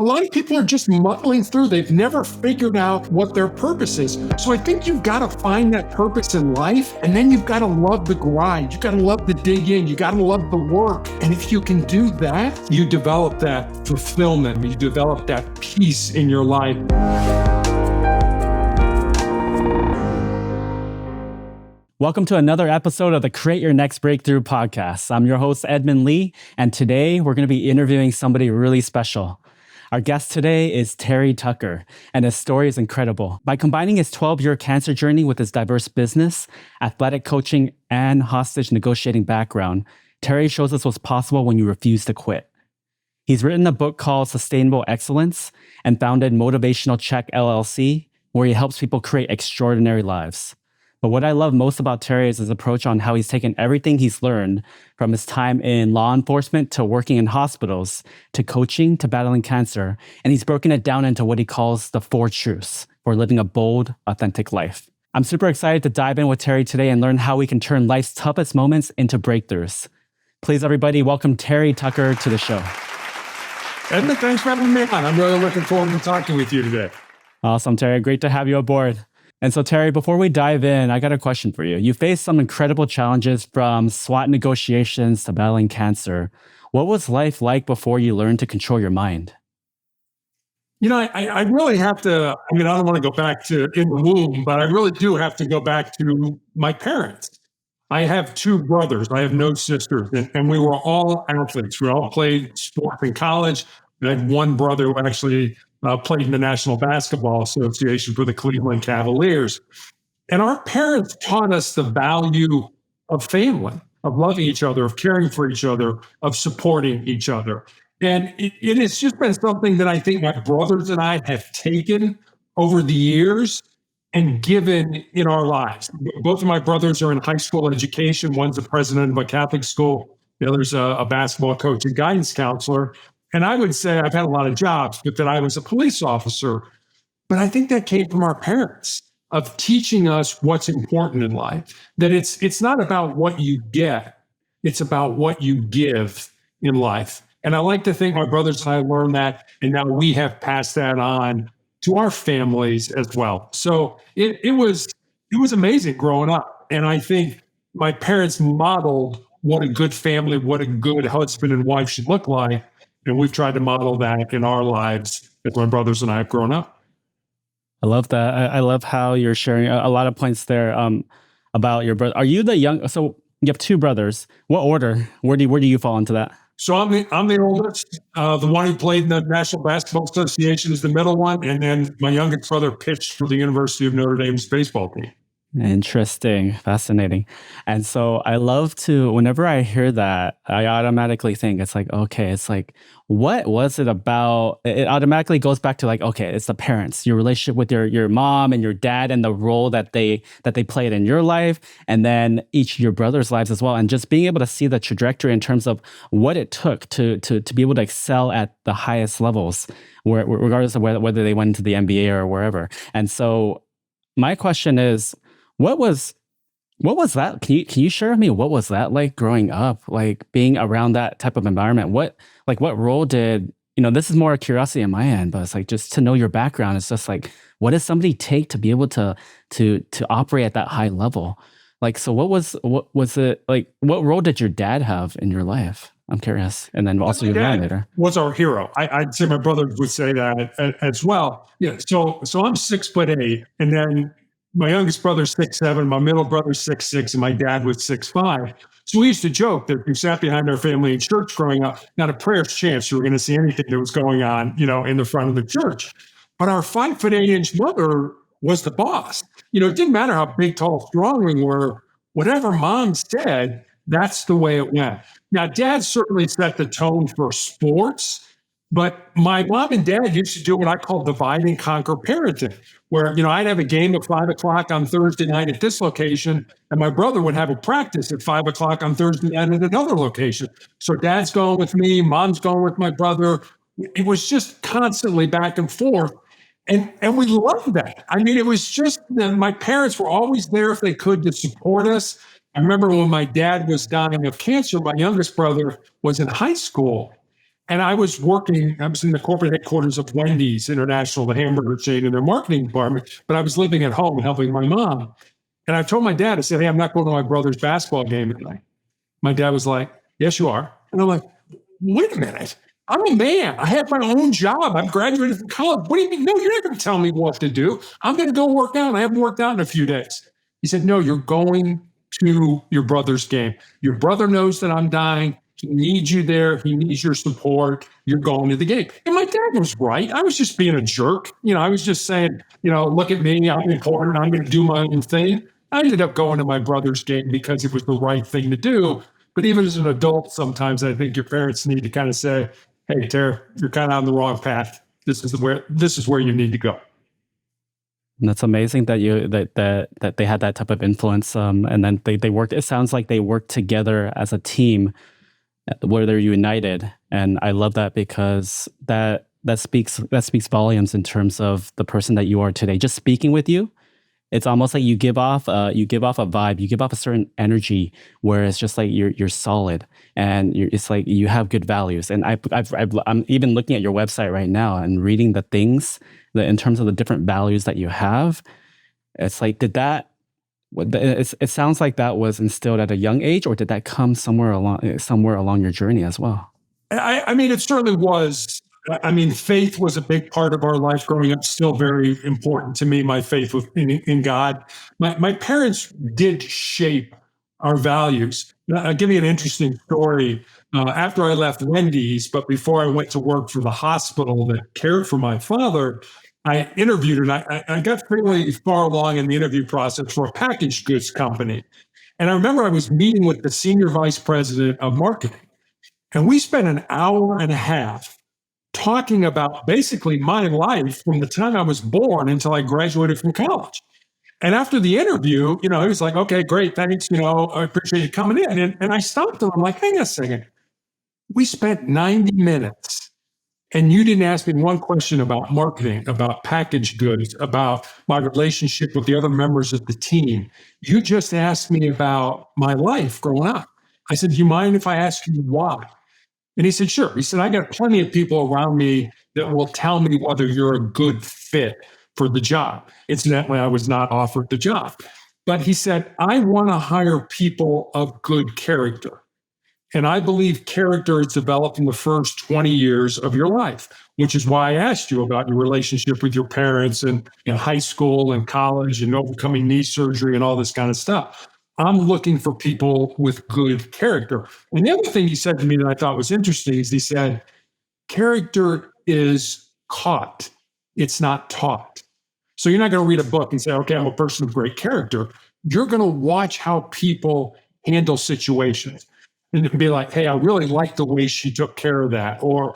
lot of people are just muddling through. They've never figured out what their purpose is. So I think you've got to find that purpose in life, and then you've got to love the grind. You've got to love the dig in. You got to love the work. And if you can do that, you develop that fulfillment. You develop that peace in your life. Welcome to another episode of the Create Your Next Breakthrough podcast. I'm your host, Edmund Lee, and today we're going to be interviewing somebody really special. Our guest today is Terry Tucker, and his story is incredible. By combining his 12-year cancer journey with his diverse business, athletic coaching, and hostage negotiating background, Terry shows us what's possible when you refuse to quit. He's written a book called Sustainable Excellence and founded Motivational Check LLC, where he helps people create extraordinary lives. But what I love most about Terry is his approach on how he's taken everything he's learned from his time in law enforcement to working in hospitals to coaching to battling cancer. And he's broken it down into what he calls the 4 truths for living a bold, authentic life. I'm super excited to dive in with Terry today and learn how we can turn life's toughest moments into breakthroughs. Please, everybody, welcome Terry Tucker to the show. Edmund, thanks for having me on. I'm really looking forward to talking with you today. Awesome, Terry. Great to have you aboard. And so, Terry, before we dive in, I got a question for you. You faced some incredible challenges from SWAT negotiations to battling cancer. What was life like before you learned to control your mind? You know, I really have to, I don't want to go back to in the womb, but I really do have to go back to my parents. I have 2 brothers. I have no sisters, and we were all athletes. We all played sports in college. I had one brother who actually played in the National Basketball Association for the Cleveland Cavaliers. And our parents taught us the value of family, of loving each other, of caring for each other, of supporting each other. And it has just been something that I think my brothers and I have taken over the years and given in our lives. Both of my brothers are in high school education. One's the president of a Catholic school. The other's a basketball coach and guidance counselor. And I would say I've had a lot of jobs, but that I was a police officer. But I think that came from our parents of teaching us what's important in life, that it's not about what you get, it's about what you give in life. And I like to think my brothers and I learned that, and now we have passed that on to our families as well. So it was amazing growing up. And I think my parents modeled what a good family, what a good husband and wife should look like. And we've tried to model that in our lives as my brothers and I have grown up. I love that. I love how you're sharing a lot of points there about your brother. Are you the young? So you have 2 brothers. What order? Where do you fall into that? So I'm the oldest. The one who played in the National Basketball Association is the middle one. And then my youngest brother pitched for the University of Notre Dame's baseball team. Interesting. Fascinating. And so I love to, whenever I hear that, I automatically think it's like, okay, it's like, what was it about? It automatically goes back to like, okay, it's the parents, your relationship with your mom and your dad and the role that they played in your life, and then each of your brothers' lives as well. And just being able to see the trajectory in terms of what it took to be able to excel at the highest levels, regardless of whether they went into the NBA or wherever. And so my question is, what was that? Can you share with me what was that like growing up, like being around that type of environment? What role did, this is more a curiosity on my end, but it's like just to know your background. It's just like, what does somebody take to be able to operate at that high level? Like, so what was it like? What role did your dad have in your life? I'm curious. And then also your mom later. Was our hero. I'd say my brother would say that as well. Yeah. So I'm 6'8", and then my youngest brother's 6'7", my middle brother's 6'6", and my dad was 6'5". So we used to joke that we sat behind our family in church growing up. Not a prayer's chance you were going to see anything that was going on, in the front of the church. But our 5'8" mother was the boss. It didn't matter how big, tall, strong we were. Whatever mom said, that's the way it went. Now, dad certainly set the tone for sports. But my mom and dad used to do what I call divide and conquer parenting, where, I'd have a game at 5:00 on Thursday night at this location, and my brother would have a practice at 5:00 on Thursday night at another location. So dad's going with me, mom's going with my brother. It was just constantly back and forth. And we loved that. It was just, my parents were always there if they could to support us. I remember when my dad was dying of cancer, my youngest brother was in high school. And I was working, I was in the corporate headquarters of Wendy's International, the hamburger chain, in their marketing department, but I was living at home helping my mom. And I told my dad, I said, hey, I'm not going to my brother's basketball game tonight. My dad was like, yes, you are. And I'm like, wait a minute. I'm a man. I have my own job. I've graduated from college. What do you mean? No, you're not going to tell me what to do. I'm going to go work out. I haven't worked out in a few days. He said, no, you're going to your brother's game. Your brother knows that I'm dying. He needs you there. He needs your support. You're going to the game. And my dad was right. I was just being a jerk. I was just saying, look at me. I'm important. I'm going to do my own thing. I ended up going to my brother's game because it was the right thing to do. But even as an adult, sometimes I think your parents need to kind of say, hey, Tara, you're kind of on the wrong path. This is where you need to go. And that's amazing that that they had that type of influence. And then they worked. It sounds like they worked together as a team, where they're united. And I love that, because that speaks volumes in terms of the person that you are today. Just speaking with you, it's almost like you give off a vibe, you give off a certain energy where it's just like you're solid, and it's like you have good values. And I'm even looking at your website right now and reading the things that in terms of the different values that you have. It's like, it sounds like that was instilled at a young age, or did that come somewhere along your journey as well? I mean, it certainly was. I mean, faith was a big part of our life growing up, still very important to me, my faith in God. My parents did shape our values. I'll give you an interesting story. After I left Wendy's, but before I went to work for the hospital that cared for my father, I interviewed, and I got fairly far along in the interview process for a packaged goods company. And I remember I was meeting with the senior vice president of marketing, and we spent an hour and a half talking about basically my life from the time I was born until I graduated from college. And after the interview, he was like, okay, great, thanks. I appreciate you coming in. And I stopped him. I'm like, hang on a second. We spent 90 minutes and you didn't ask me one question about marketing, about packaged goods, about my relationship with the other members of the team. You just asked me about my life growing up. I said, do you mind if I ask you why? And he said, sure. He said, I got plenty of people around me that will tell me whether you're a good fit for the job. Incidentally, I was not offered the job. But he said, I want to hire people of good character. And I believe character is developed in the first 20 years of your life, which is why I asked you about your relationship with your parents and in high school and college and overcoming knee surgery and all this kind of stuff. I'm looking for people with good character. And the other thing he said to me that I thought was interesting is he said, character is caught, it's not taught. So you're not going to read a book and say, okay, I'm a person of great character. You're going to watch how people handle situations and be like, hey, I really like the way she took care of that. Or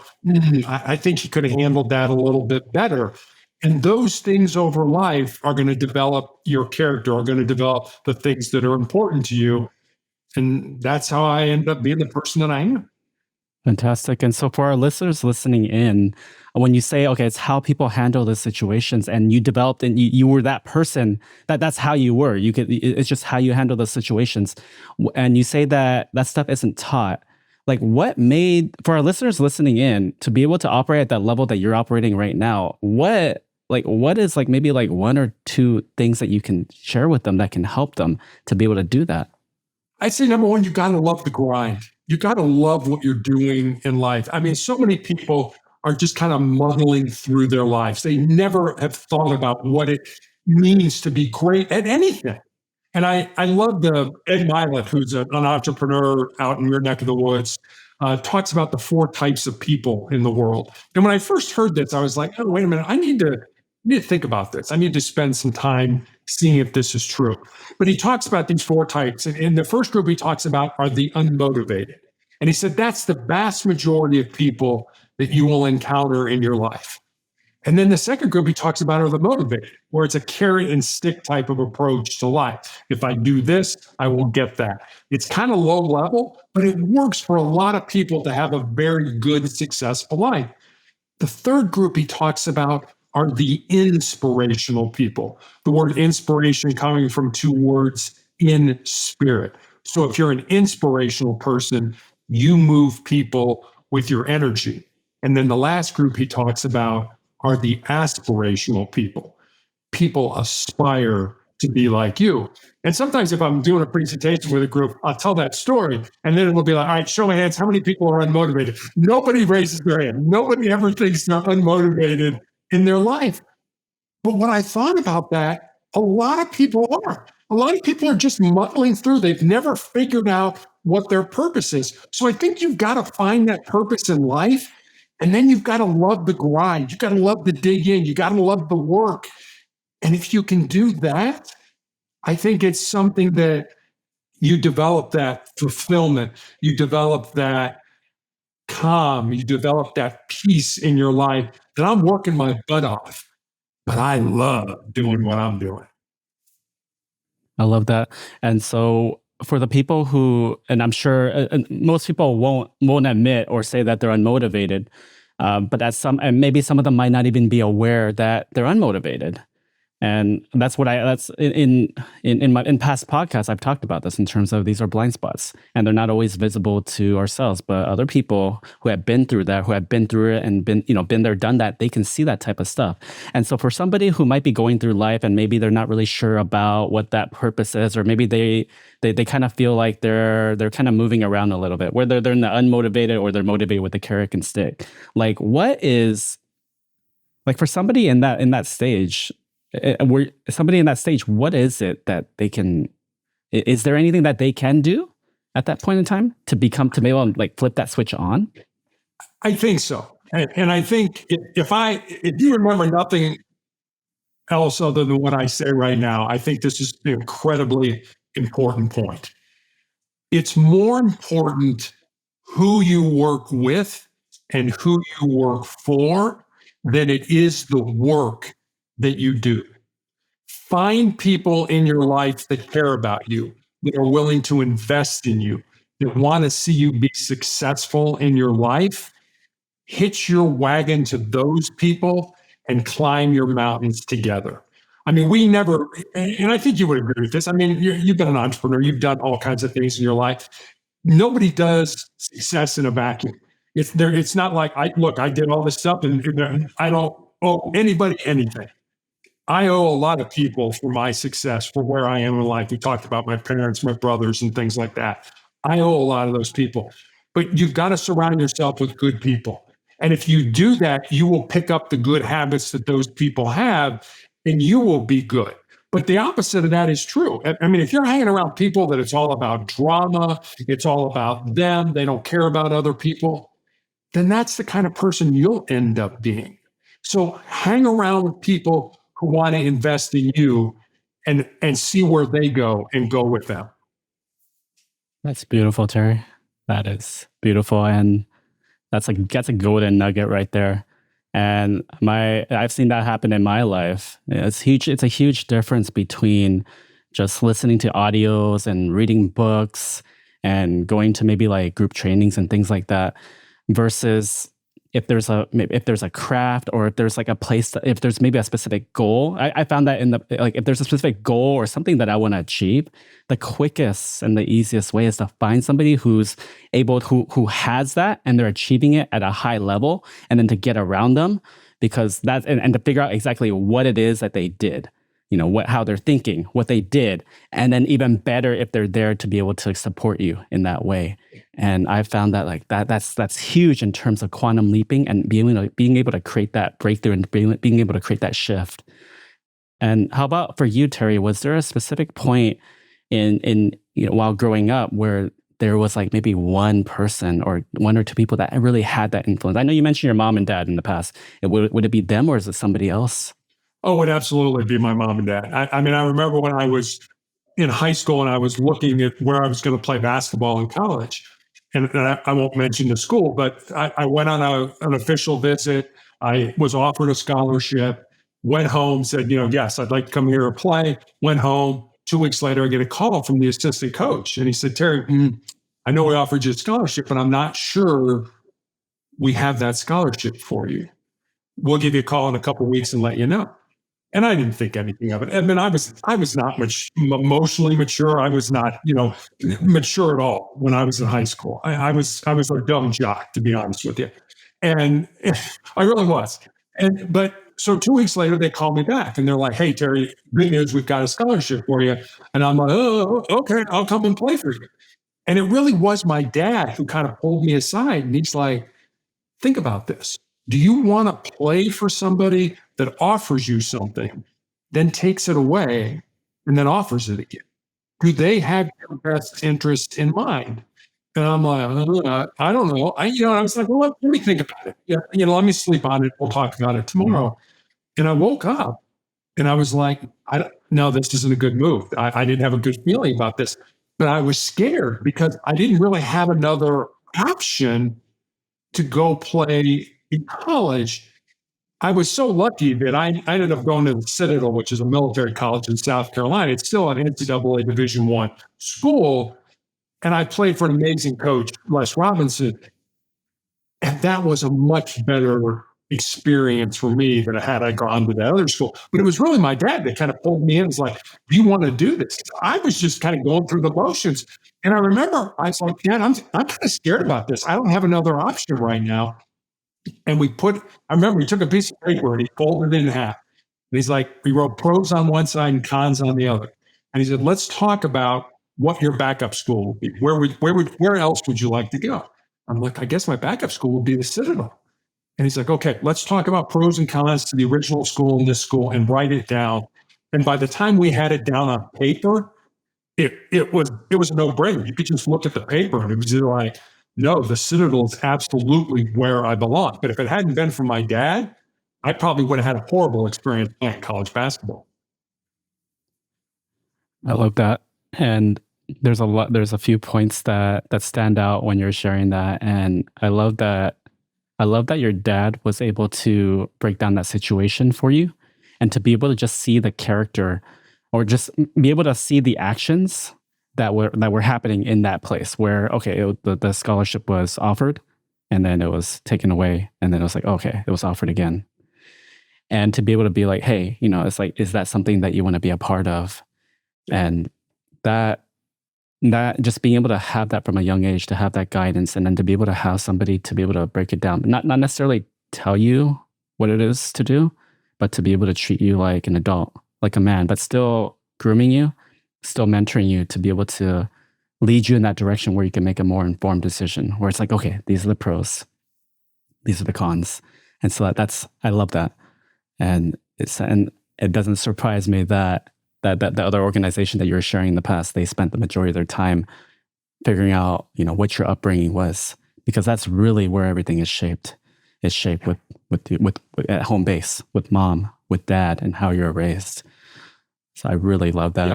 I think she could have handled that a little bit better. And those things over life are going to develop your character, are going to develop the things that are important to you. And that's how I end up being the person that I am. Fantastic. And so for our listeners listening in, when you say, okay, it's how people handle the situations, and you developed and you were that person, that's how you were. It's just how you handle the situations. And you say that stuff isn't taught. Like, what made, for our listeners listening in, to be able to operate at that level that you're operating right now, what is maybe one or two things that you can share with them that can help them to be able to do that? I'd say number one, you got to love the grind. You got to love what you're doing in life. I mean, so many people are just kind of muddling through their lives. They never have thought about what it means to be great at anything. And I love Ed Milet, who's an entrepreneur out in your neck of the woods, talks about the four types of people in the world. And when I first heard this, I was like, oh, wait a minute, I need to think about this. I need to spend some time seeing if this is true. But he talks about these four types. And in the first group he talks about are the unmotivated. And he said that's the vast majority of people that you will encounter in your life. And then the second group he talks about are the motivated, where it's a carrot and stick type of approach to life. If I do this, I will get that. It's kind of low level, but it works for a lot of people to have a very good, successful life. The third group he talks about are the inspirational people. The word inspiration coming from two words, in spirit. So if you're an inspirational person, you move people with your energy. And then the last group he talks about are the aspirational people. People aspire to be like you. And sometimes if I'm doing a presentation with a group, I'll tell that story. And then it'll be like, all right, show my hands. How many people are unmotivated? Nobody raises their hand. Nobody ever thinks they're unmotivated in their life. But when I thought about that, a lot of people are. A lot of people are just muddling through. They've never figured out what their purpose is. So I think you've got to find that purpose in life. And then you've got to love the grind. You've got to love the dig in. You got to love the work. And if you can do that, I think it's something that you develop that fulfillment, you develop that calm, you develop that peace in your life that I'm working my butt off, but I love doing what I'm doing. I love that. And so for the people who, and I'm sure most people won't admit or say that they're unmotivated, but and maybe some of them might not even be aware that they're unmotivated. And that's what that's in past podcasts I've talked about this in terms of these are blind spots and they're not always visible to ourselves, but other people who have been through that, who have been through it and been there, done that, they can see that type of stuff. And so for somebody who might be going through life and maybe they're not really sure about what that purpose is, or maybe they kind of feel like they're kind of moving around a little bit, whether they're in the unmotivated or they're motivated with the carrot and stick. Like what is like for somebody in that stage? Somebody in that stage, what is it that they can? Is there anything that they can do at that point in time to be able to like flip that switch on? I think so, and I think if you remember nothing else other than what I say right now, I think this is an incredibly important point. It's more important who you work with and who you work for than it is the work that you do. Find people in your life that care about you, that are willing to invest in you, that want to see you be successful in your life. Hitch your wagon to those people and climb your mountains together. I mean, we never, and I think you would agree with this. I mean, you've been an entrepreneur, you've done all kinds of things in your life. Nobody does success in a vacuum. It's not like I did all this stuff and I don't owe anybody anything. I owe a lot of people for my success, for where I am in life. We talked about my parents, my brothers, and things like that. I owe a lot of those people. But you've got to surround yourself with good people. And if you do that, you will pick up the good habits that those people have, and you will be good. But the opposite of that is true. I mean, if you're hanging around people that it's all about drama, it's all about them, they don't care about other people, then that's the kind of person you'll end up being. So hang around with people who want to invest in you and see where they go and go with them. That's beautiful, Terry. That is beautiful. And that's a golden nugget right there. And I've seen that happen in my life. It's huge. It's a huge difference between just listening to audios and reading books and going to maybe like group trainings and things like that versus if there's a craft or if there's like a place if there's maybe a specific goal. I found that if there's a specific goal or something that I want to achieve, the quickest and the easiest way is to find somebody who has that and they're achieving it at a high level, and then to get around them because and to figure out exactly what it is that they did. How they're thinking, what they did, and then even better if they're there to be able to support you in that way. And I found that that's huge in terms of quantum leaping and being able to create that breakthrough and being able to create that shift. And how about for you, Terry? Was there a specific point in while growing up where there was like maybe one person or one or two people that really had that influence? I know you mentioned your mom and dad in the past. Would it be them or is it somebody else? Oh, it would absolutely be my mom and dad. I mean, I remember when I was in high school and I was looking at where I was going to play basketball in college. And I won't mention the school, but I went on an official visit. I was offered a scholarship, went home, said, yes, I'd like to come here and play. Went home. 2 weeks later, I get a call from the assistant coach. And he said, Terry, I know we offered you a scholarship, but I'm not sure we have that scholarship for you. We'll give you a call in a couple of weeks and let you know. And I didn't think anything of it. I mean, I was not much emotionally mature. I was not, mature at all when I was in high school. I was a dumb jock, to be honest with you, and I really was. And but so 2 weeks later, they called me back, and they're like, "Hey, Terry, good news, we've got a scholarship for you." And I'm like, "Oh, okay, I'll come and play for you." And it really was my dad who kind of pulled me aside, and he's like, think about this. Do you want to play for somebody that offers you something, then takes it away, and then offers it again? Do they have your best interest in mind? And I'm like, I don't know. I was like, well, let me think about it. Yeah, let me sleep on it. We'll talk about it tomorrow. And I woke up and I was like, no, this isn't a good move. I didn't have a good feeling about this, but I was scared because I didn't really have another option to go play in college. I was so lucky that I ended up going to the Citadel, which is a military college in South Carolina. It's still an NCAA Division I school, and I played for an amazing coach, Les Robinson, and that was a much better experience for me than had I gone to that other school. But it was really my dad that kind of pulled me in. It's like, do you want to do this? I was just kind of going through the motions. And I remember I was like, Dad, I'm kind of scared about this. I don't have another option right now. And I remember he took a piece of paper and he folded it in half. And he's like, we wrote pros on one side and cons on the other. And he said, let's talk about what your backup school would be. Where else would you like to go? I'm like, I guess my backup school would be the Citadel. And he's like, okay, let's talk about pros and cons to the original school and this school and write it down. And by the time we had it down on paper, it was a no-brainer. You could just look at the paper and it was like, no, the Citadel is absolutely where I belong. But if it hadn't been for my dad, I probably would have had a horrible experience playing college basketball. I love that. And there's a few points that stand out when you're sharing that. And I love that your dad was able to break down that situation for you and to be able to just see the character or just be able to see the actions that were happening in that place where okay, the scholarship was offered and then it was taken away and then it was like okay, it was offered again. And to be able to be like, hey, it's like, is that something that you want to be a part of? And that that just being able to have that from a young age, to have that guidance, and then to be able to have somebody to be able to break it down, not necessarily tell you what it is to do, but to be able to treat you like an adult, like a man, but still grooming you, still mentoring you to be able to lead you in that direction where you can make a more informed decision. Where it's like, okay, these are the pros, these are the cons, and so that's I love that, and it doesn't surprise me that the other organization that you were sharing in the past, they spent the majority of their time figuring out, what your upbringing was, because that's really where everything is shaped. It's shaped with at home base, with mom, with dad, and how you're raised. So I really love Yeah,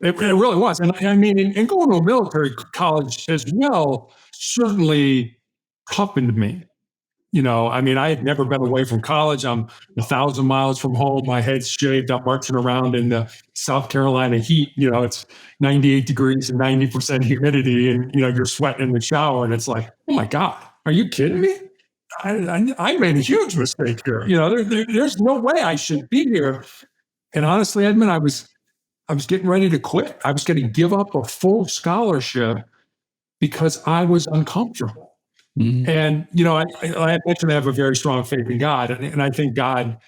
that. it really was. And I mean, and going to a military college as well certainly toughened me. I mean, I had never been away from college. I'm 1,000 miles from home. My head's shaved. I'm marching around in the South Carolina heat. It's 98 degrees and 90% humidity, and you're sweating in the shower, and it's like, oh my god, are you kidding me? I made a huge mistake here. There's no way I should be here. And honestly, Edmund, I was getting ready to quit. I was going to give up a full scholarship because I was uncomfortable. Mhm. And I mentioned I have a very strong faith in God, and I think God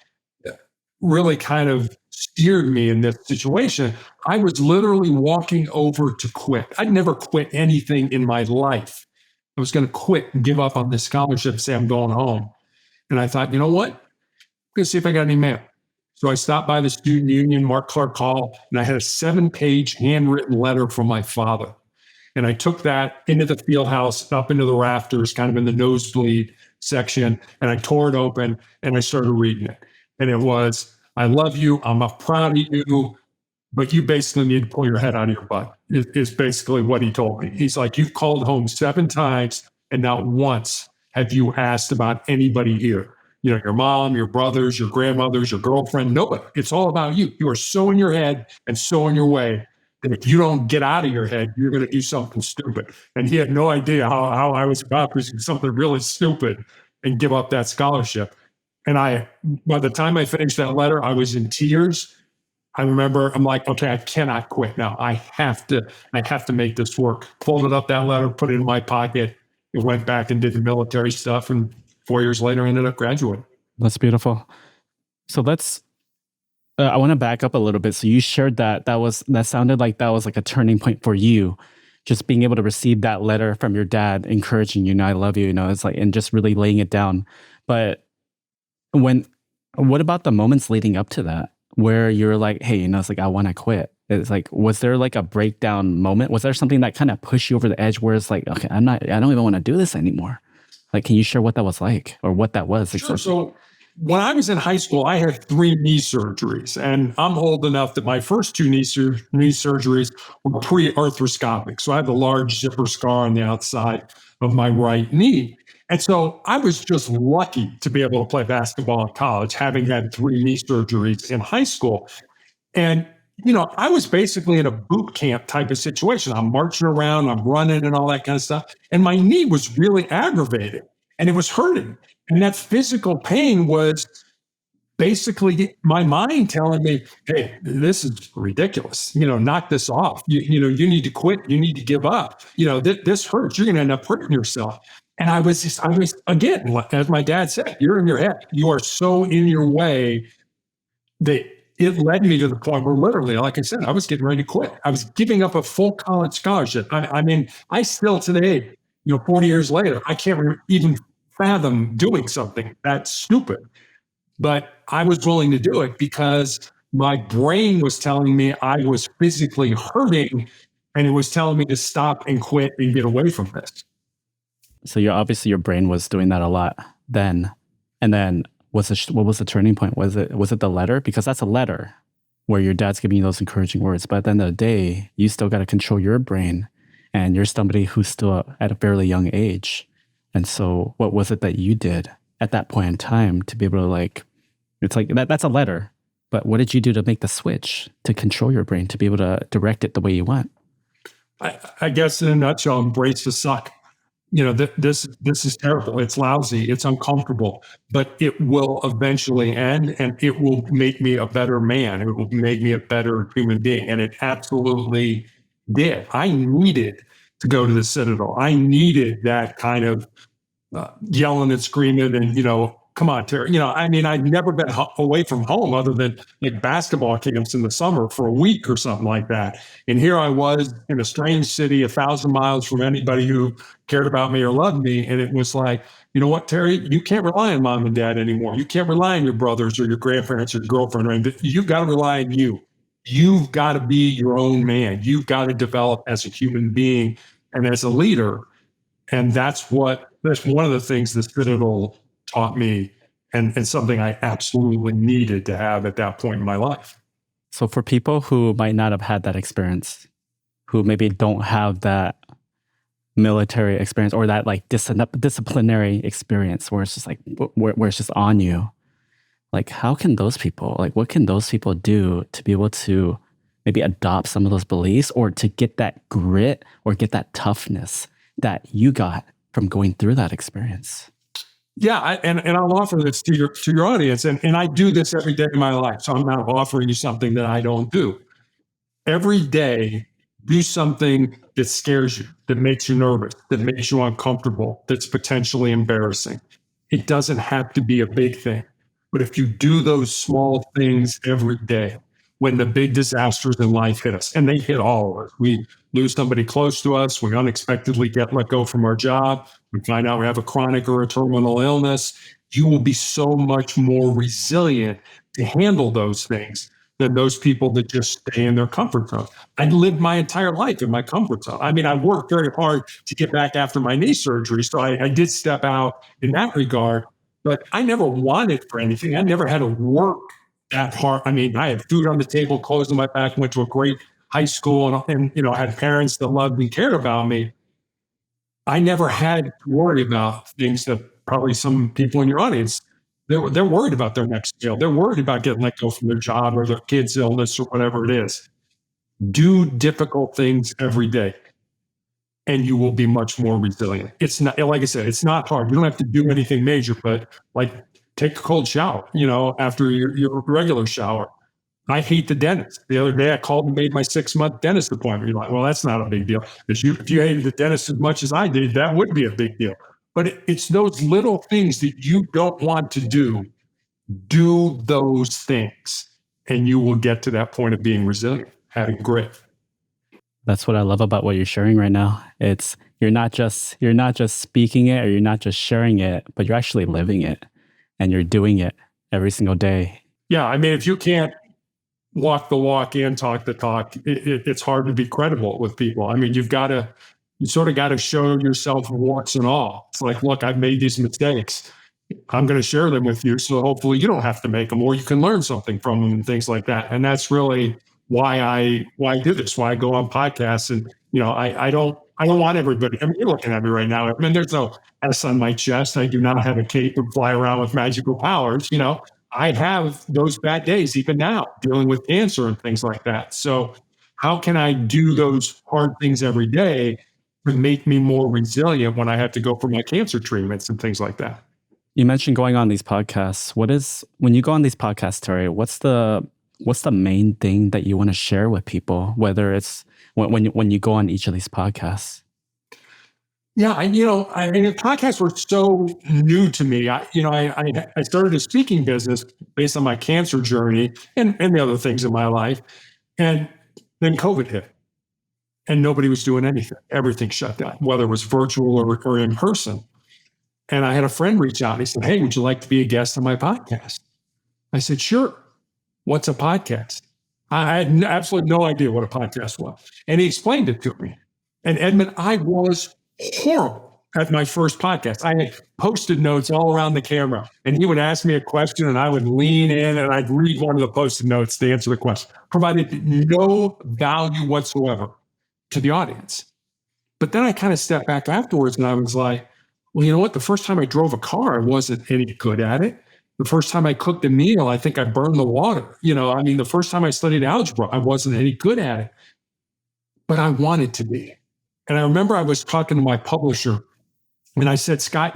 really kind of steered me in this situation. I was literally walking over to quit. I'd never quit anything in my life. I was going to quit and give up on this scholarship, say I'm going home. And I thought, you know what? I'm going to see if I got any mail. So I stopped by the student union, Mark Clark Hall, and I had a 7-page handwritten letter from my father. And I took that into the field house, up into the rafters, kind of in the nosebleed section, and I tore it open and I started reading it. And it was, I love you. I'm proud of you, but you basically need to pull your head out of your butt, is basically what he told me. He's like, you've called home 7 times and not once have you asked about anybody here. Your mom, your brothers, your grandmothers, your girlfriend, nobody. It's all about you. You are so in your head and so in your way that if you don't get out of your head, you're going to do something stupid. And he had no idea how I was accomplishing something really stupid and give up that scholarship. And by the time I finished that letter, I was in tears. I remember I'm like, okay, I cannot quit now. I have to make this work. Folded up that letter, put it in my pocket, and went back and did the military stuff. And 4 years later, I ended up graduating. That's beautiful. So let's I want to back up a little bit. So you shared that sounded like that was like a turning point for you, just being able to receive that letter from your dad encouraging you, I love you, it's like, and just really laying it down. But when what about the moments leading up to that where you're like, hey, it's like I want to quit? It's like, was there like a breakdown moment? Was there something that kind of pushed you over the edge where it's like, okay, I don't even want to do this anymore? Like, can you share what that was like or what that was Sure. exactly? So when I was in high school, I had 3 knee surgeries, and I'm old enough that my first 2 knee surgeries were pre-arthroscopic. So I have a large zipper scar on the outside of my right knee. And so I was just lucky to be able to play basketball in college, having had 3 knee surgeries in high school. And, I was basically in a boot camp type of situation. I'm marching around, I'm running and all that kind of stuff. And my knee was really aggravated and it was hurting. And that physical pain was basically my mind telling me, hey, this is ridiculous. Knock this off. You need to quit. You need to give up. This hurts. You're going to end up hurting yourself. And I was, again, as my dad said, you're in your head. You are so in your way that it led me to the point where literally, like I said, I was getting ready to quit. I was giving up a full college scholarship. I mean, I still today, 40 years later, I can't even fathom doing something that stupid. But I was willing to do it because my brain was telling me I was physically hurting and it was telling me to stop and quit and get away from this. So obviously your brain was doing that a lot then. And then what was the turning point? Was it the letter? Because that's a letter where your dad's giving you those encouraging words. But at the end of the day, you still got to control your brain, and you're somebody who's still at a fairly young age. And so what was it that you did at that point in time to be able to, like, it's like that's a letter, but what did you do to make the switch to control your brain to be able to direct it the way you want? I guess in a nutshell, embrace the suck. This is terrible. It's lousy. It's uncomfortable, but it will eventually end, and it will make me a better man. It will make me a better human being, and it absolutely did. I needed to go to the Citadel. I needed that kind of yelling and screaming and, come on, Terry. I mean, I'd never been away from home other than like basketball camps in the summer for a week or something like that. And here I was in a strange city, 1,000 miles from anybody who cared about me or loved me. And it was like, you know what, Terry, you can't rely on mom and dad anymore. You can't rely on your brothers or your grandparents or your girlfriend. Or you've got to rely on you. You've got to be your own man. You've got to develop as a human being and as a leader. And that's one of the things the Citadel taught me, and something I absolutely needed to have at that point in my life. So for people who might not have had that experience, who maybe don't have that military experience or that like disciplinary experience where it's just like where it's just on you, like how can those people, like what can those people do to be able to maybe adopt some of those beliefs or to get that grit or get that toughness that you got from going through that experience? Yeah, and I'll offer this to your audience, and I do this every day of my life. So I'm not offering you something that I don't do. Every day, do something that scares you, that makes you nervous, that makes you uncomfortable, that's potentially embarrassing. It doesn't have to be a big thing, but if you do those small things every day, when the big disasters in life hit us, and they hit all of us, we lose somebody close to us, we unexpectedly get let go from our job, we find out we have a chronic or a terminal illness, you will be so much more resilient to handle those things than those people that just stay in their comfort zone. I lived my entire life in my comfort zone. I mean, I worked very hard to get back after my knee surgery. So I did step out in that regard, but I never wanted for anything. I never had to work that hard. I mean, I had food on the table, clothes on my back, went to a great high school and had parents that loved me, cared about me. I never had to worry about things that probably some people in your audience, they're worried about their next meal. They're worried about getting let go from their job or their kid's illness or whatever it is. Do difficult things every day and you will be much more resilient. It's not, like I said, it's not hard. You don't have to do anything major, but like take a cold shower, after your regular shower. I hate the dentist. The other day I called and made my 6-month dentist appointment. You're like, well, that's not a big deal. If you hated the dentist as much as I did, that would be a big deal. But it's those little things that you don't want to do. Do those things, and you will get to that point of being resilient, having grit. That's what I love about what you're sharing right now. It's you're not just speaking it or you're not just sharing it, but you're actually living it and you're doing it every single day. Yeah, I mean, if you can't walk the walk and talk the talk, it's hard to be credible with people. I mean, you sort of got to show yourself warts and all. It's like, look, I've made these mistakes. I'm going to share them with you. So hopefully you don't have to make them, or you can learn something from them and things like that. And that's really why I do this, why I go on podcasts. And, I don't want everybody. I mean, you're looking at me right now. I mean, there's no S on my chest. I do not have a cape and fly around with magical powers. I have those bad days even now, dealing with cancer and things like that. So how can I do those hard things every day to make me more resilient when I have to go for my cancer treatments and things like that? You mentioned going on these podcasts. When you go on these podcasts, Terry, what's the main thing that you want to share with people, whether it's when you go on each of these podcasts? Yeah, I mean, the podcasts were so new to me. I started a speaking business based on my cancer journey and the other things in my life, and then COVID hit, and nobody was doing anything. Everything shut down, whether it was virtual or in person. And I had a friend reach out and he said, "Hey, would you like to be a guest on my podcast?" I said, "Sure." "What's a podcast?" I had absolutely no idea what a podcast was. And he explained it to me. And Edmund, I was horrible at my first podcast. I had Post-it notes all around the camera. And he would ask me a question and I would lean in and I'd read one of the Post-it notes to answer the question. Provided no value whatsoever to the audience. But then I kind of stepped back afterwards and I was like, well, you know what? The first time I drove a car, I wasn't any good at it. The first time I cooked a meal, I think I burned the water. The first time I studied algebra, I wasn't any good at it, but I wanted to be. And I remember I was talking to my publisher and I said, "Scott,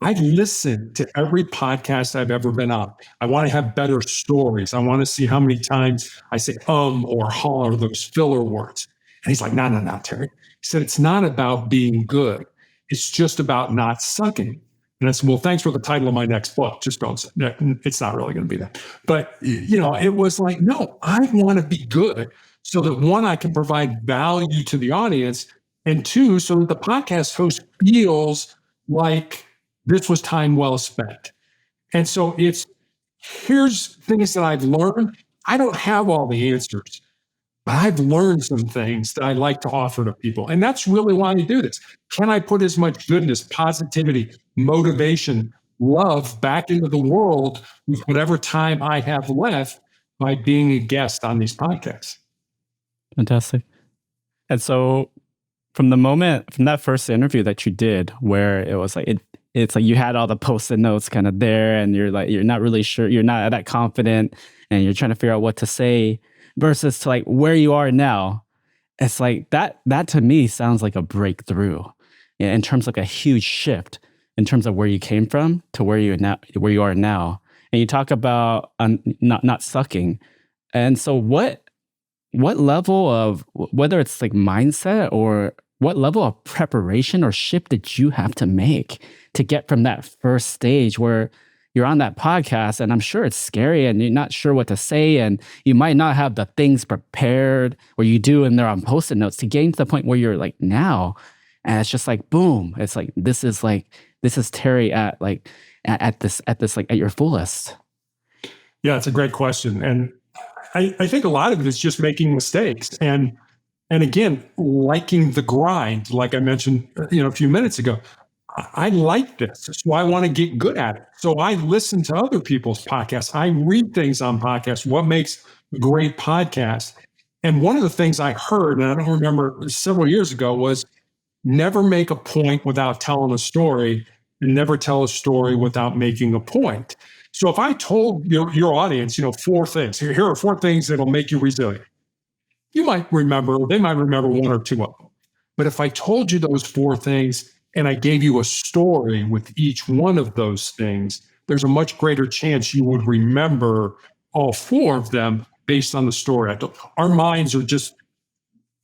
I listen to every podcast I've ever been on. I want to have better stories. I want to see how many times I say or huh or those filler words." And he's like, No, Terry. He said, "It's not about being good. It's just about not sucking." And I said, "Well, thanks for the title of my next book. Just don't say that. It's not really going to be that." But, it was like, no, I want to be good so that one, I can provide value to the audience. And two, so that the podcast host feels like this was time well spent. And so here's things that I've learned. I don't have all the answers, but I've learned some things that I like to offer to people. And that's really why I do this. Can I put as much goodness, positivity, motivation, love back into the world with whatever time I have left by being a guest on these podcasts? Fantastic. And so from that first interview that you did, where it was like it's like you had all the post-it notes kind of there and you're not really sure, you're not that confident and you're trying to figure out what to say, versus to like where you are now. It's like that to me sounds like a breakthrough in terms of like a huge shift in terms of where you came from to where you are now. And you talk about not sucking. And so what level of, whether it's like mindset or what level of preparation or shift did you have to make to get from that first stage where you're on that podcast and I'm sure it's scary and you're not sure what to say and you might not have the things prepared, or you do and they're on post-it notes, to getting to the point where you're like now, and it's just like boom, it's like this is Terry at your fullest. Yeah, it's a great question. And I think a lot of it is just making mistakes and again, liking the grind, like I mentioned, a few minutes ago. I like this, so I want to get good at it. So I listen to other people's podcasts. I read things on podcasts. What makes a great podcast? And one of the things I heard, and I don't remember, several years ago, was never make a point without telling a story, and never tell a story without making a point. So if I told your audience, 4 things, here are 4 things that'll make you resilient. They might remember 1 or 2 of them. But if I told you those 4 things and I gave you a story with each one of those things, there's a much greater chance you would remember all four of them based on the story. Our minds are just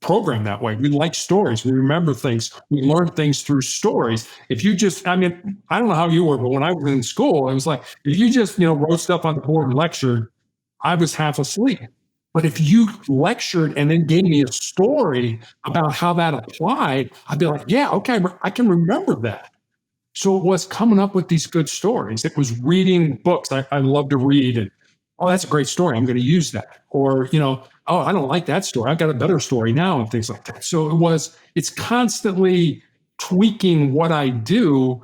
programmed that way. We like stories. We remember things. We learn things through stories. If you just, I mean, I don't know how you were, but when I was in school, it was like, if you just, wrote stuff on the board and lectured, I was half asleep. But if you lectured and then gave me a story about how that applied, I'd be like, yeah, okay, I can remember that. So it was coming up with these good stories. It was reading books. I love to read, and oh, that's a great story. I'm going to use that. Or, oh, I don't like that story. I've got a better story now, and things like that. So it's constantly tweaking what I do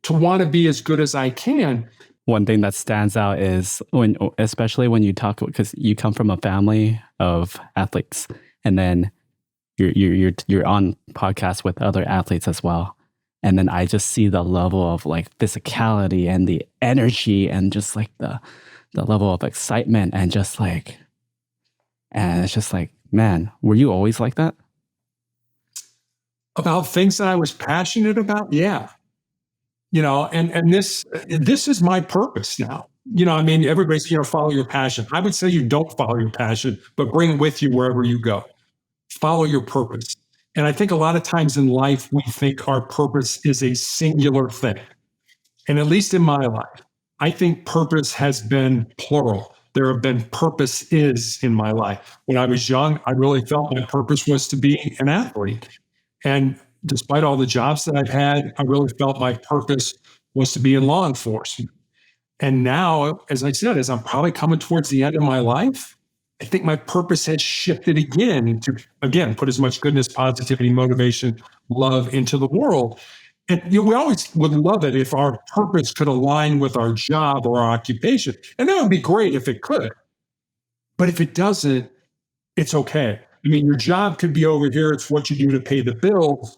to want to be as good as I can. One thing that stands out is especially when you talk, because you come from a family of athletes, and then you're on podcasts with other athletes as well. And then I just see the level of like physicality and the energy and just like the level of excitement and just like, and it's just like, man, were you always like that? About things that I was passionate about? Yeah. And this is my purpose now. I mean, everybody's, follow your passion. I would say you don't follow your passion, but bring it with you wherever you go. Follow your purpose. And I think a lot of times in life, we think our purpose is a singular thing. And at least in my life, I think purpose has been plural. There have been purposes in my life. When I was young, I really felt my purpose was to be an athlete. And despite all the jobs that I've had, I really felt my purpose was to be in law enforcement. And now, as I said, as I'm probably coming towards the end of my life, I think my purpose has shifted again to, again, put as much goodness, positivity, motivation, love into the world. And we always would love it if our purpose could align with our job or our occupation. And that would be great if it could. But if it doesn't, it's okay. I mean, your job could be over here. It's what you do to pay the bills,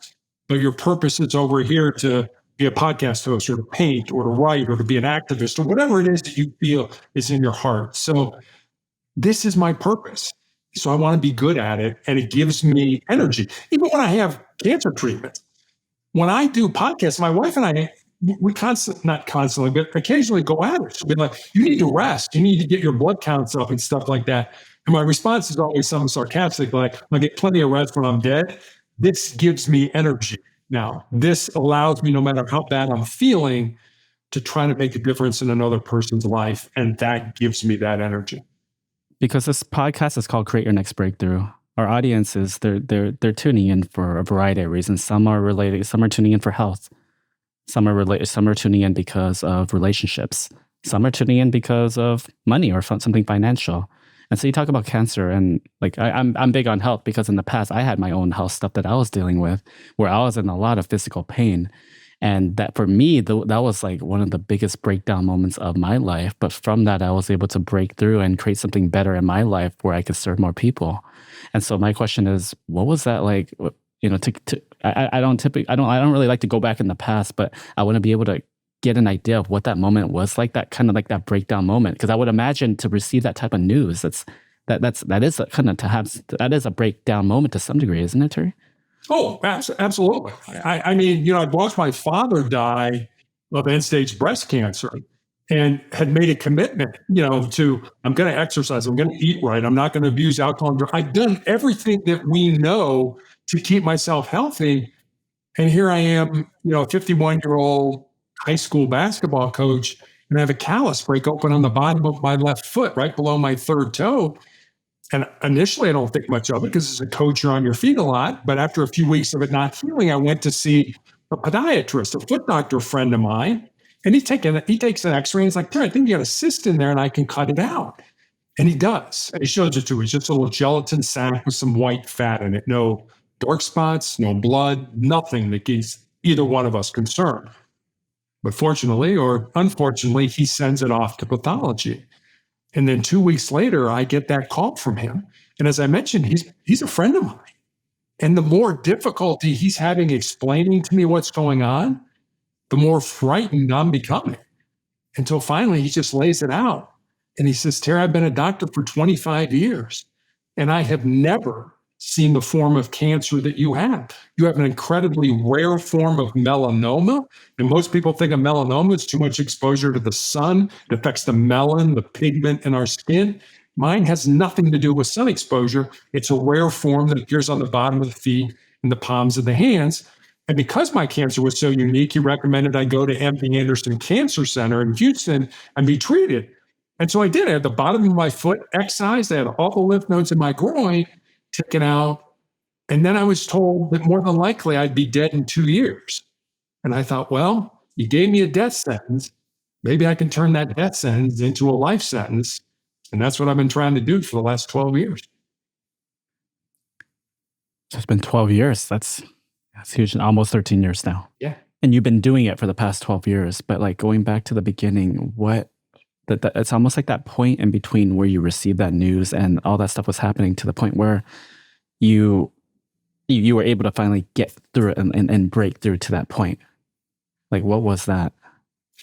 but your purpose is over here to be a podcast host or to paint or to write or to be an activist or whatever it is that you feel is in your heart. So this is my purpose. So I want to be good at it. And it gives me energy. Even when I have cancer treatments, when I do podcasts, my wife and I, we not constantly, but occasionally go at it. She'll be like, you need to rest. You need to get your blood counts up and stuff like that. And my response is always something sarcastic, like, I get plenty of rest when I'm dead. This gives me energy. Now, this allows me, no matter how bad I'm feeling, to try to make a difference in another person's life. And that gives me that energy. Because this podcast is called Create Your Next Breakthrough. Our audiences, they're tuning in for a variety of reasons. Some are related, some are tuning in for health. Some are tuning in because of relationships. Some are tuning in because of money or something financial. And so you talk about cancer, and like I'm big on health because in the past I had my own health stuff that I was dealing with, where I was in a lot of physical pain, and that for me that was like one of the biggest breakdown moments of my life. But from that, I was able to break through and create something better in my life where I could serve more people. And so my question is, what was that like? I don't really like to go back in the past, but I want to be able to get an idea of what that moment was like, that kind of like that breakdown moment. Because I would imagine to receive that type of news, that is a breakdown moment to some degree, isn't it, Terry? Oh, absolutely. I mean, I watched my father die of end-stage breast cancer and had made a commitment, to, I'm going to exercise, I'm going to eat right, I'm not going to abuse alcohol. I've done everything that we know to keep myself healthy. And here I am, a 51-year-old high school basketball coach, and I have a callus break open on the bottom of my left foot, right below my third toe. And initially, I don't think much of it because as a coach, you're on your feet a lot. But after a few weeks of it not healing, I went to see a podiatrist, a foot doctor friend of mine. And he takes an x-ray and he's like, I think you got a cyst in there and I can cut it out. And he does. And he shows it to me. It's just a little gelatin sac with some white fat in it. No dark spots, no blood, nothing that gives either one of us concern. But fortunately or unfortunately, he sends it off to pathology. And then 2 weeks later, I get that call from him. And as I mentioned, he's a friend of mine. And the more difficulty he's having explaining to me what's going on, the more frightened I'm becoming. Until finally, he just lays it out. And he says, Terry, I've been a doctor for 25 years. And I have never seen the form of cancer that you have. You have an incredibly rare form of melanoma. And most people think of melanoma as too much exposure to the sun. It affects the melanin, the pigment in our skin. Mine has nothing to do with sun exposure. It's a rare form that appears on the bottom of the feet and the palms of the hands. And because my cancer was so unique, he recommended I go to MD Anderson Cancer Center in Houston and be treated. And so I did. I had the bottom of my foot excised. I had all the lymph nodes in my groin taken out. And then I was told that more than likely I'd be dead in 2 years. And I thought, well, you gave me a death sentence. Maybe I can turn that death sentence into a life sentence. And that's what I've been trying to do for the last 12 years. It's been 12 years. That's huge. Almost 13 years now. Yeah. And you've been doing it for the past 12 years. But like going back to the beginning, it's almost like that point in between where you received that news and all that stuff was happening to the point where you were able to finally get through it and break through to that point. Like, what was that?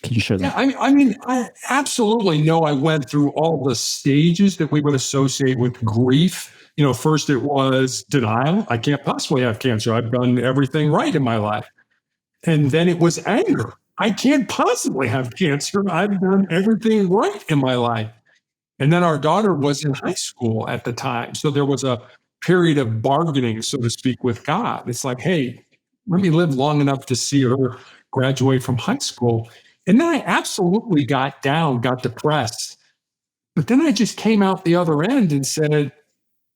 Can you share that? Yeah, I absolutely know I went through all the stages that we would associate with grief. First it was denial. I can't possibly have cancer. I've done everything right in my life. And then it was anger. I can't possibly have cancer. I've done everything right in my life. And then our daughter was in high school at the time. So there was a period of bargaining, so to speak, with God. It's like, hey, let me live long enough to see her graduate from high school. And then I absolutely got down, got depressed. But then I just came out the other end and said,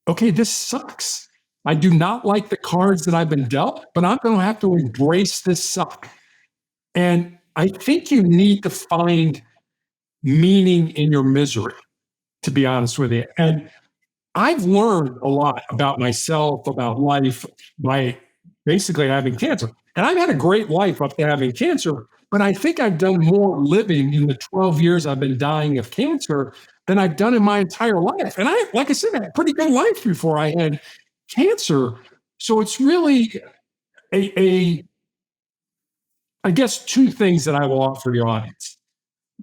okay, this sucks. I do not like the cards that I've been dealt, but I'm going to have to embrace this suck. And I think you need to find meaning in your misery, to be honest with you. And I've learned a lot about myself, about life, by basically having cancer. And I've had a great life up to having cancer, but I think I've done more living in the 12 years I've been dying of cancer than I've done in my entire life. And like I said, I had a pretty good life before I had cancer. So it's really I guess two things that I will offer the audience.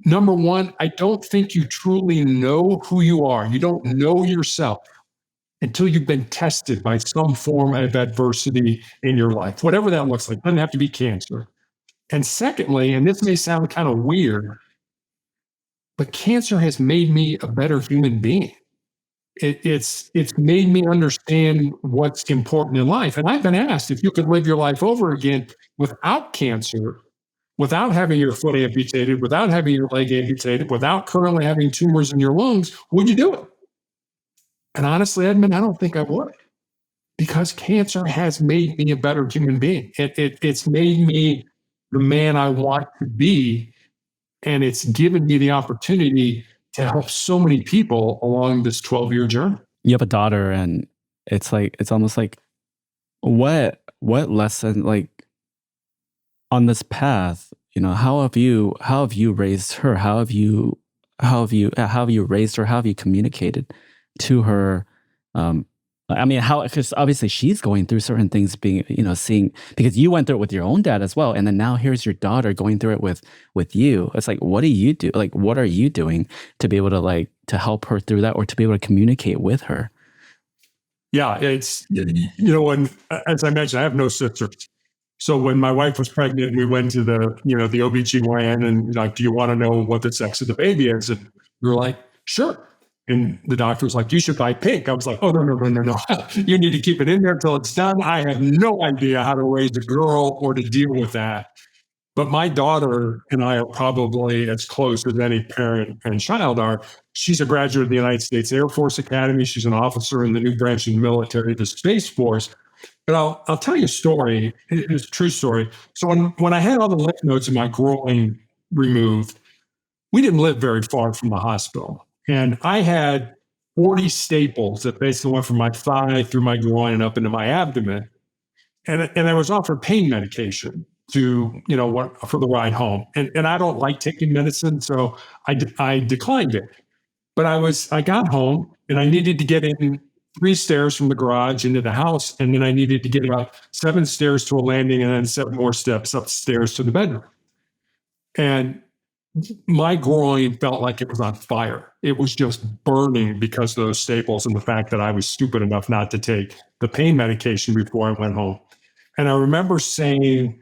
Number one, I don't think you truly know who you are. You don't know yourself until you've been tested by some form of adversity in your life, whatever that looks like. It doesn't have to be cancer. And secondly, and this may sound kind of weird, but cancer has made me a better human being. It's made me understand what's important in life. And I've been asked if you could live your life over again without cancer, without having your foot amputated, without having your leg amputated, without currently having tumors in your lungs, would you do it? And honestly, Edmund, I don't think I would, because cancer has made me a better human being. It's made me the man I want to be, and it's given me the opportunity to help so many people along this 12-year journey. You have a daughter, and it's almost like what lesson, like, on this path, how have you raised her? How have you raised her? How have you communicated to her? Because obviously she's going through certain things, being, seeing, because you went through it with your own dad as well. And then now here's your daughter going through it with you. It's like, what do you do? Like, what are you doing to be able to to help her through that, or to be able to communicate with her? Yeah, it's, when, as I mentioned, I have no sisters. So when my wife was pregnant, we went to the OBGYN and like, do you want to know what the sex of the baby is? And we were like, sure. And the doctor was like, you should buy pink. I was like, oh, no. You need to keep it in there until it's done. I have no idea how to raise a girl or to deal with that. But my daughter and I are probably as close as any parent and child are. She's a graduate of the United States Air Force Academy. She's an officer in the new branch of the military, the Space Force. But I'll tell you a story. It's a true story. So when I had all the lymph nodes in my groin removed, we didn't live very far from the hospital. And I had 40 staples that basically went from my thigh through my groin and up into my abdomen. And I was offered pain medication for the ride home. And I don't like taking medicine, so I declined it. But I got home and I needed to get in 3 stairs from the garage into the house. And then I needed to get about 7 stairs to a landing and then 7 more steps upstairs to the bedroom. And My groin felt like it was on fire. It was just burning because of those staples and the fact that I was stupid enough not to take the pain medication before I went home. And I remember saying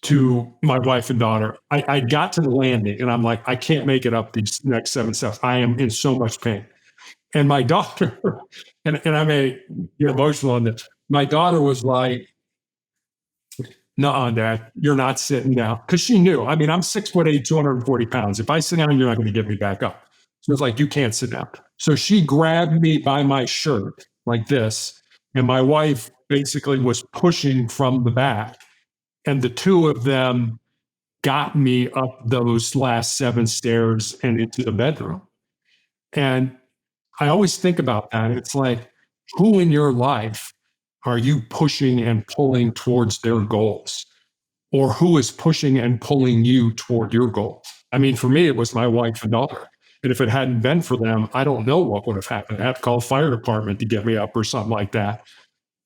to my wife and daughter, I got to the landing and I'm like, I can't make it up these next 7 steps. I am in so much pain. And my daughter, and I may get emotional on this, my daughter was like, no, Dad, you're not sitting down. Because she knew. I mean, I'm 6'8", 240 pounds. If I sit down, you're not going to get me back up. So it's like, you can't sit down. So she grabbed me by my shirt like this. And my wife basically was pushing from the back. And the two of them got me up those last 7 stairs and into the bedroom. And I always think about that. It's like, who in your life are you pushing and pulling towards their goals? Or who is pushing and pulling you toward your goal? I mean, for me, it was my wife and daughter. And if it hadn't been for them, I don't know what would have happened. I'd have to call the fire department to get me up or something like that.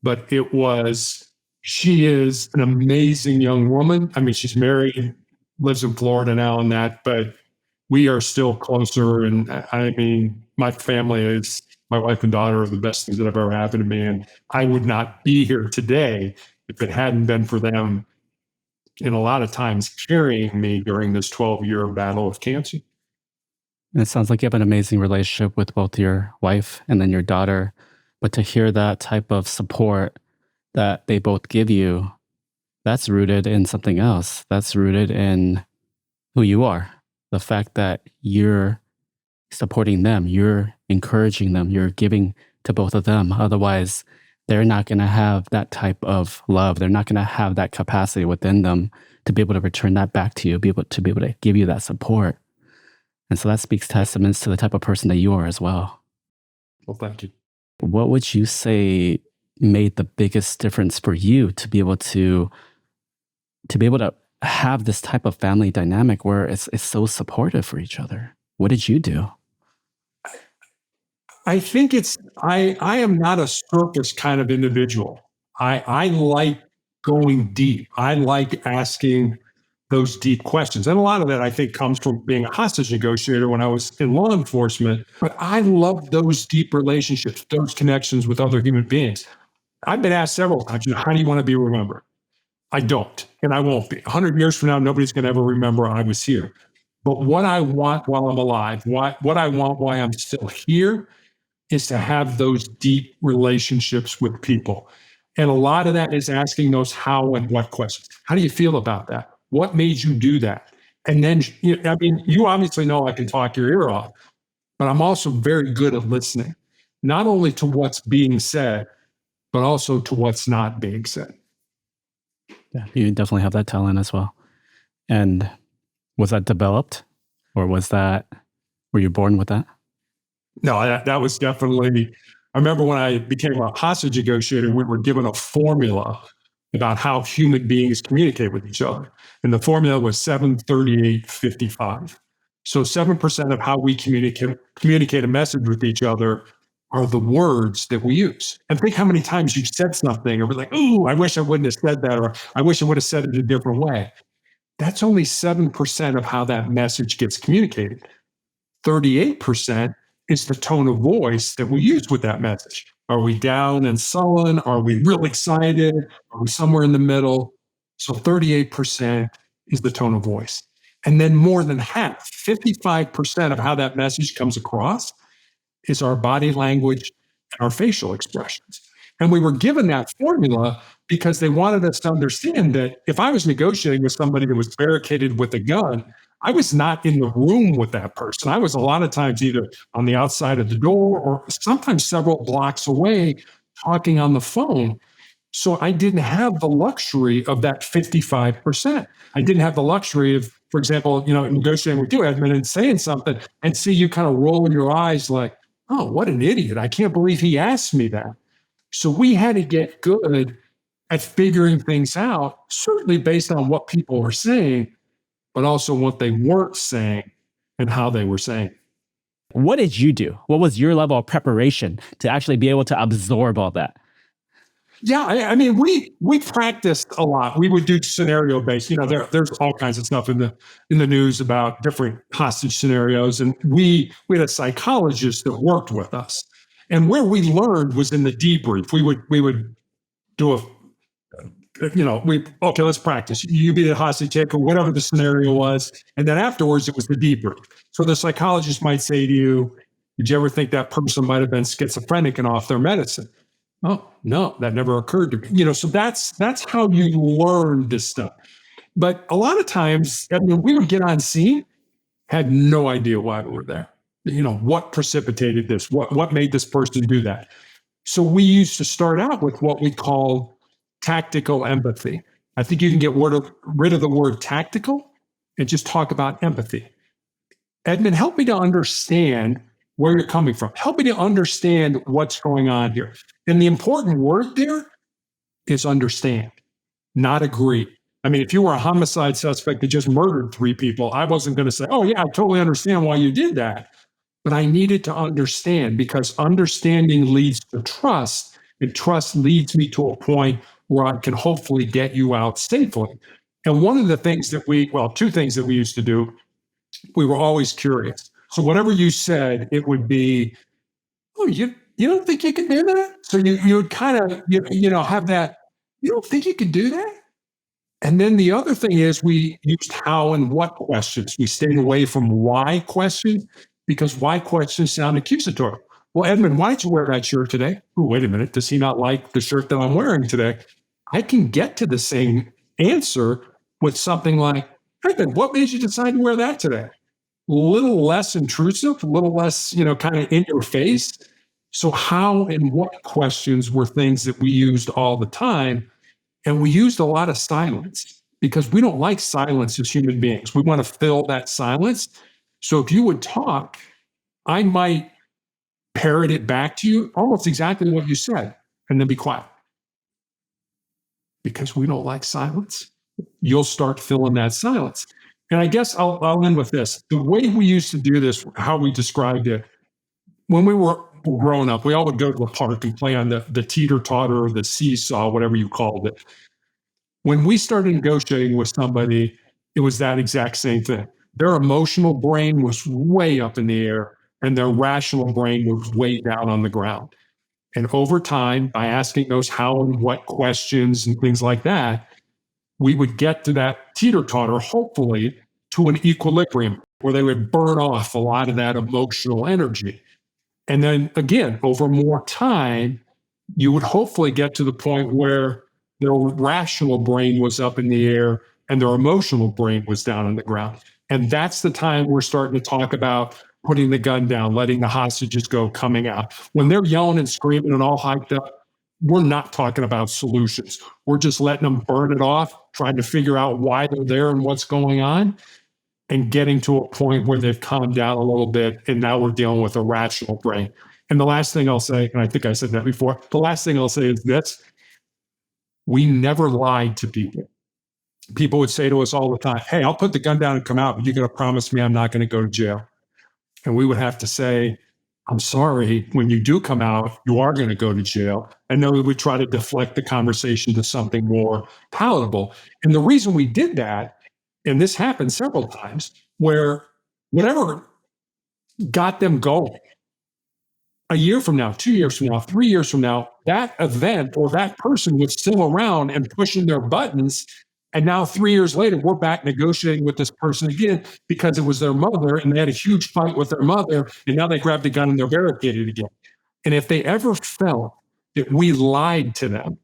But it was, she is an amazing young woman. I mean, she's married, lives in Florida now and that, but we are still closer. And I mean, my family is, my wife and daughter are the best things that have ever happened to me. And I would not be here today if it hadn't been for them, and a lot of times carrying me during this 12-year battle of cancer. And it sounds like you have an amazing relationship with both your wife and then your daughter. But to hear that type of support that they both give you, that's rooted in something else. That's rooted in who you are. The fact that you're supporting them, you're encouraging them, you're giving to both of them. Otherwise, they're not going to have that type of love. They're not going to have that capacity within them to be able to return that back to you, be able to give you that support. And so that speaks testaments to the type of person that you are as well. Well, thank you. What would you say made the biggest difference for you to be able to have this type of family dynamic where it's so supportive for each other? What did you do? I think it's, I am not a surface kind of individual. I like going deep. I like asking those deep questions. And a lot of that I think comes from being a hostage negotiator when I was in law enforcement. But I love those deep relationships, those connections with other human beings. I've been asked several times, how do you want to be remembered? I don't, and I won't be. 100 years from now, nobody's going to ever remember I was here. But what I want while I'm alive, what I want while I'm still here, is to have those deep relationships with people. And a lot of that is asking those how and what questions. How do you feel about that? What made you do that? And then, I mean, you obviously know I can talk your ear off, but I'm also very good at listening, not only to what's being said, but also to what's not being said. Yeah, you definitely have that talent as well. And was that developed, or were you born with that? No, that was definitely. I remember when I became a hostage negotiator, we were given a formula about how human beings communicate with each other. And the formula was 73855. So 7% of how we communicate a message with each other are the words that we use. And think how many times you've said something or be like, ooh, I wish I wouldn't have said that, or I wish I would have said it a different way. That's only 7% of how that message gets communicated. 38% is the tone of voice that we use with that message. Are we down and sullen? Are we real excited? Are we somewhere in the middle? So 38% is the tone of voice. And then more than half, 55% of how that message comes across is our body language and our facial expressions. And we were given that formula because they wanted us to understand that if I was negotiating with somebody that was barricaded with a gun, I was not in the room with that person. I was a lot of times either on the outside of the door or sometimes several blocks away talking on the phone. So I didn't have the luxury of that 55%. I didn't have the luxury of, for example, negotiating with you, Edmund, and saying something and see you kind of rolling your eyes like, oh, what an idiot. I can't believe he asked me that. So we had to get good at figuring things out, certainly based on what people were saying, but also what they weren't saying and how they were saying. What did you do? What was your level of preparation to actually be able to absorb all that? Yeah, I mean, we practiced a lot. We would do scenario based. There's all kinds of stuff in the news about different hostage scenarios, and we had a psychologist that worked with us. And where we learned was in the debrief. We would do a we okay, let's practice. You be the hostage taker, whatever the scenario was, and then afterwards it was the debrief. So the psychologist might say to you, "Did you ever think that person might have been schizophrenic and off their medicine?" Oh no, that never occurred to me. So that's how you learn this stuff. But a lot of times, I mean, we would get on scene, had no idea why we were there. What precipitated this? What made this person do that? So we used to start out with what we call tactical empathy. I think you can get rid of the word tactical and just talk about empathy. Edmund, help me to understand where you're coming from. Help me to understand what's going on here. And the important word there is understand, not agree. I mean, if you were a homicide suspect that just murdered 3 people, I wasn't going to say, "Oh, yeah, I totally understand why you did that." But I needed to understand, because understanding leads to trust, and trust leads me to a point where I can hopefully get you out safely. And one of the things two things that we used to do, we were always curious. So whatever you said, it would be, "Oh, you don't think you can do that?" So you would kind of have that. "You don't think you can do that?" And then the other thing is, we used how and what questions. We stayed away from why questions, because why questions sound accusatory. "Well, Edmund, why'd you wear that shirt today?" "Oh, wait a minute. Does he not like the shirt that I'm wearing today?" I can get to the same answer with something like, "Edmund, what made you decide to wear that today?" A little less intrusive, a little less, kind of in your face. So, how and what questions were things that we used all the time. And we used a lot of silence, because we don't like silence as human beings. We want to fill that silence. So, if you would talk, I might parrot it back to you, almost exactly what you said, and then be quiet, because we don't like silence. You'll start filling that silence. And I guess I'll end with this. The way we used to do this, how we described it, when we were growing up, we all would go to the park and play on the teeter totter or the seesaw, whatever you called it. When we started negotiating with somebody, it was that exact same thing. Their emotional brain was way up in the air, and their rational brain was way down on the ground. And over time, by asking those how and what questions and things like that, we would get to that teeter totter, hopefully, to an equilibrium where they would burn off a lot of that emotional energy. And then again, over more time, you would hopefully get to the point where their rational brain was up in the air and their emotional brain was down on the ground. And that's the time we're starting to talk about putting the gun down, letting the hostages go, coming out. When they're yelling and screaming and all hyped up, we're not talking about solutions. We're just letting them burn it off, trying to figure out why they're there and what's going on, and getting to a point where they've calmed down a little bit. And now we're dealing with a rational brain. And the last thing I'll say, and I think I said that before, the last thing I'll say is this: we never lied to people. People would say to us all the time, "Hey, I'll put the gun down and come out, but you got to promise me I'm not going to go to jail." And we would have to say, "I'm sorry, when you do come out, you are going to go to jail." And then we would try to deflect the conversation to something more palatable. And the reason we did that, and this happened several times, where whatever got them going, a year from now, 2 years from now, 3 years from now, that event or that person was still around and pushing their buttons. And now, 3 years later, we're back negotiating with this person again, because it was their mother and they had a huge fight with their mother. And now they grabbed a gun and they're barricaded again. And if they ever felt that we lied to them,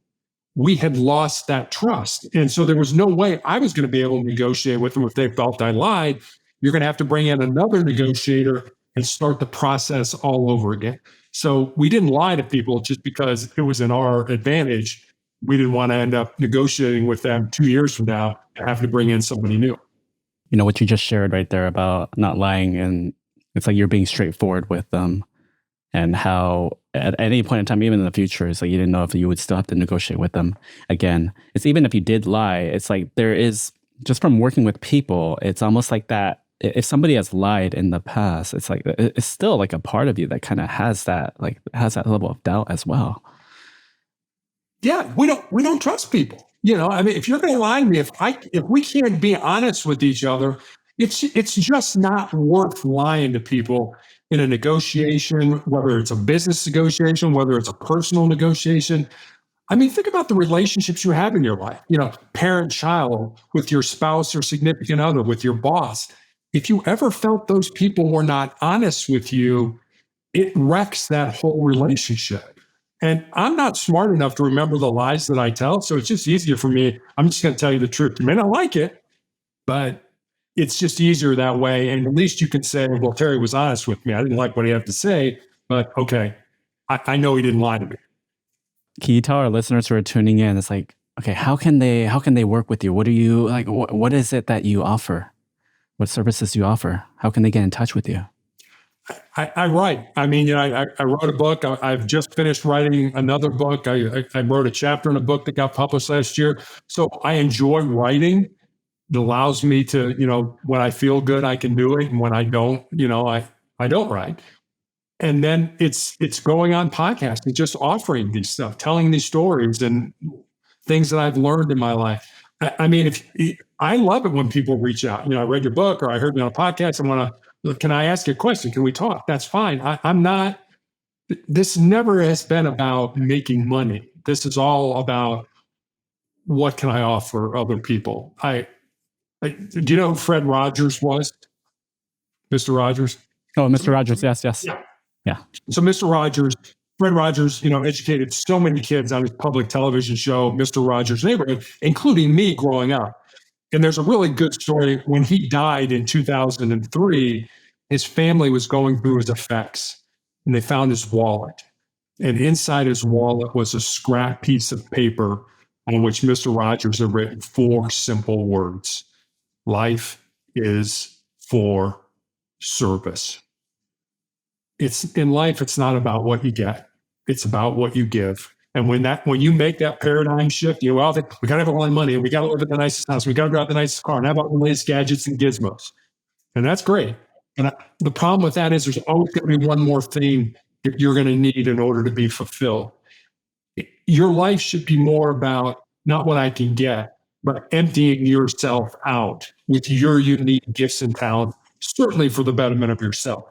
we had lost that trust. And so there was no way I was going to be able to negotiate with them if they felt I lied. You're going to have to bring in another negotiator and start the process all over again. So we didn't lie to people just because it was in our advantage. We didn't want to end up negotiating with them 2 years from now and have to bring in somebody new. What you just shared right there about not lying, and it's like you're being straightforward with them, and how at any point in time, even in the future, it's like you didn't know if you would still have to negotiate with them again. It's even if you did lie, it's like there is, just from working with people, it's almost like that. If somebody has lied in the past, it's like it's still like a part of you that kind of has that level of doubt as well. Yeah, we don't trust people. I mean, if you're going to lie to me, if we can't be honest with each other, it's just not worth lying to people in a negotiation, whether it's a business negotiation, whether it's a personal negotiation. I mean, think about the relationships you have in your life, parent child, with your spouse or significant other, with your boss. If you ever felt those people were not honest with you, it wrecks that whole relationship. And I'm not smart enough to remember the lies that I tell. So it's just easier for me. I'm just going to tell you the truth. You may not like it, but it's just easier that way. And at least you can say, well, Terry was honest with me. I didn't like what he had to say, but okay, I know he didn't lie to me. Can you tell our listeners who are tuning in, it's like, okay, how can they work with you? What do you like? What is it that you offer? What services do you offer? How can they get in touch with you? I write. I mean, I wrote a book. I've just finished writing another book. I wrote a chapter in a book that got published last year. So I enjoy writing. It allows me to, when I feel good, I can do it. And when I don't, I don't write. And then it's going on podcasts and just offering these stuff, telling these stories and things that I've learned in my life. I mean, if I love it when people reach out. I read your book or I heard you on a podcast. I want to. Can I ask you a question? Can we talk? That's fine. I'm not. This never has been about making money. This is all about what can I offer other people. Do you know who Fred Rogers was? Mr. Rogers. Oh, Mr. Rogers. Yes, yes. Yeah. Yeah. So Fred Rogers, educated so many kids on his public television show, Mr. Rogers' Neighborhood, including me growing up. And there's a really good story. When he died in 2003, his family was going through his effects and they found his wallet. And inside his wallet was a scrap piece of paper on which Mr. Rogers had written 4 simple words: life is for service. It's in life, it's not about what you get, it's about what you give. And when you make that paradigm shift, we gotta have a lot of money, and we gotta live in the nicest house, we gotta drive the nicest car, and how about the latest gadgets and gizmos? And that's great. And the problem with that is there's always going to be one more thing that you're going to need in order to be fulfilled. Your life should be more about not what I can get, but emptying yourself out with your unique gifts and talents, certainly for the betterment of yourself,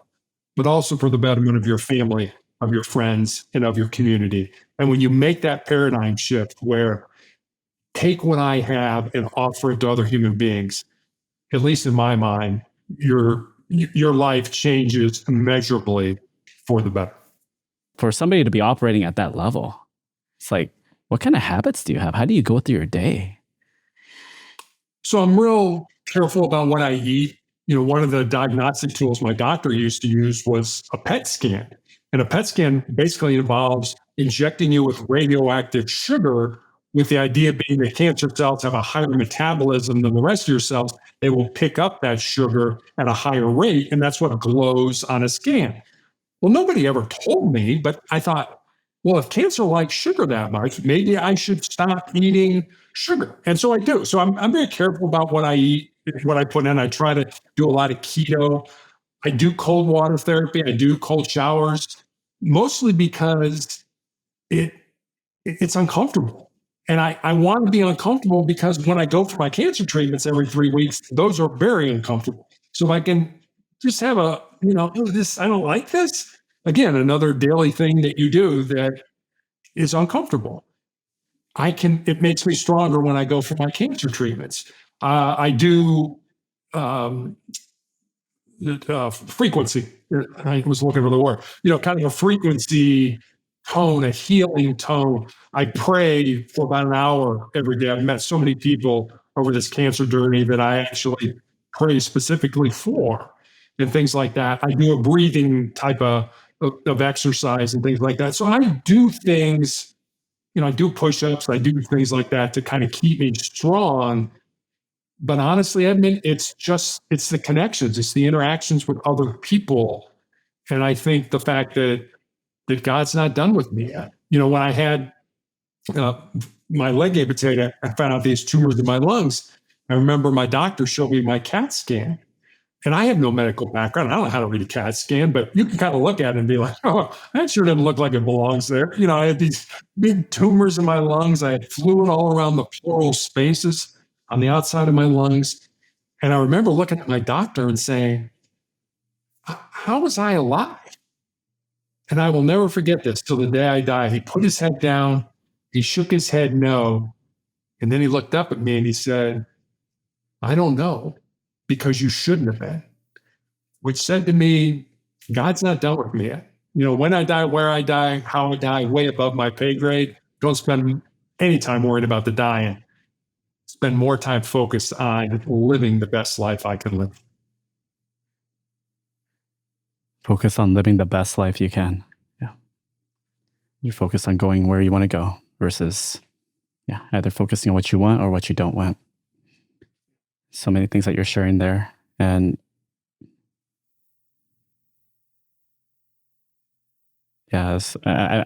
but also for the betterment of your family, of your friends, and of your community. And when you make that paradigm shift where take what I have and offer it to other human beings, at least in my mind, your life changes immeasurably for the better. For somebody to be operating at that level, it's like, what kind of habits do you have? How do you go through your day? So I'm real careful about what I eat. One of the diagnostic tools my doctor used to use was a PET scan. And a PET scan basically involves injecting you with radioactive sugar, with the idea being that cancer cells have a higher metabolism than the rest of your cells. They will pick up that sugar at a higher rate, and that's what glows on a scan. Well, nobody ever told me, but I thought, well, if cancer likes sugar that much, maybe I should stop eating sugar. And so I do. So I'm very careful about what I eat, what I put in. I try to do a lot of keto. I do cold water therapy. I do cold showers, mostly because it's uncomfortable. And I want to be uncomfortable because when I go for my cancer treatments every 3 weeks, those are very uncomfortable. So if I can just have I don't like this. Again, another daily thing that you do that is uncomfortable. It makes me stronger when I go for my cancer treatments. I do frequency. I was looking for the word, kind of a frequency tone, a healing tone. I pray for about an hour every day. I've met so many people over this cancer journey that I actually pray specifically for, and things like that. I do a breathing type of exercise and things like that. So I do things, I do push-ups, I do things like that to kind of keep me strong. But honestly, Edmund, it's the connections, it's the interactions with other people. And I think the fact that God's not done with me yet. When I had my leg amputated, I found out these tumors in my lungs. I remember my doctor showed me my CAT scan. And I have no medical background. I don't know how to read a CAT scan, but you can kind of look at it and be like, oh, that sure doesn't look like it belongs there. I had these big tumors in my lungs. I had fluid all around the pleural spaces on the outside of my lungs. And I remember looking at my doctor and saying, how was I alive? And I will never forget this till the day I die. He put his head down, he shook his head no, and then he looked up at me and he said, I don't know, because you shouldn't have been, which said to me, God's not done with me yet. When I die, where I die, how I die, way above my pay grade. Don't spend any time worried about the dying. Spend more time focused on living the best life I can live. Focus on living the best life you can. Yeah. You focus on going where you want to go versus, either focusing on what you want or what you don't want. So many things that you're sharing there. And yes, I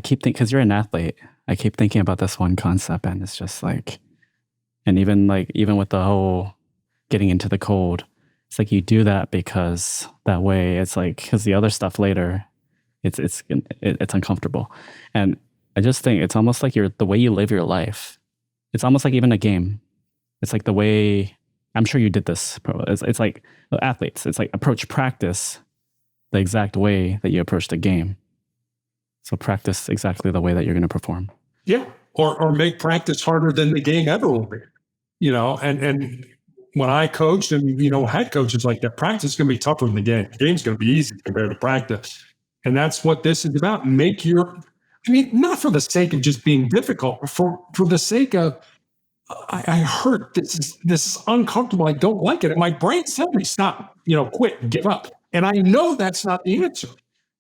keep thinking, because you're an athlete, I keep thinking about this one concept, and it's just like, and even with the whole getting into the cold, it's like you do that because that way it's like, because the other stuff later, it's uncomfortable. And I just think it's almost like the way you live your life. It's almost like even a game. It's like the way, I'm sure you did this. It's like athletes. It's like approach practice the exact way that you approach the game. So practice exactly the way that you're going to perform. Yeah. Or make practice harder than the game ever will be. And when I coached and, head coaches like that, practice is going to be tougher than the game. The game's going to be easy compared to practice. And that's what this is about. Not for the sake of just being difficult, but for the sake of, I hurt. This is uncomfortable. I don't like it. And my brain said me, stop, quit, give up. And I know that's not the answer.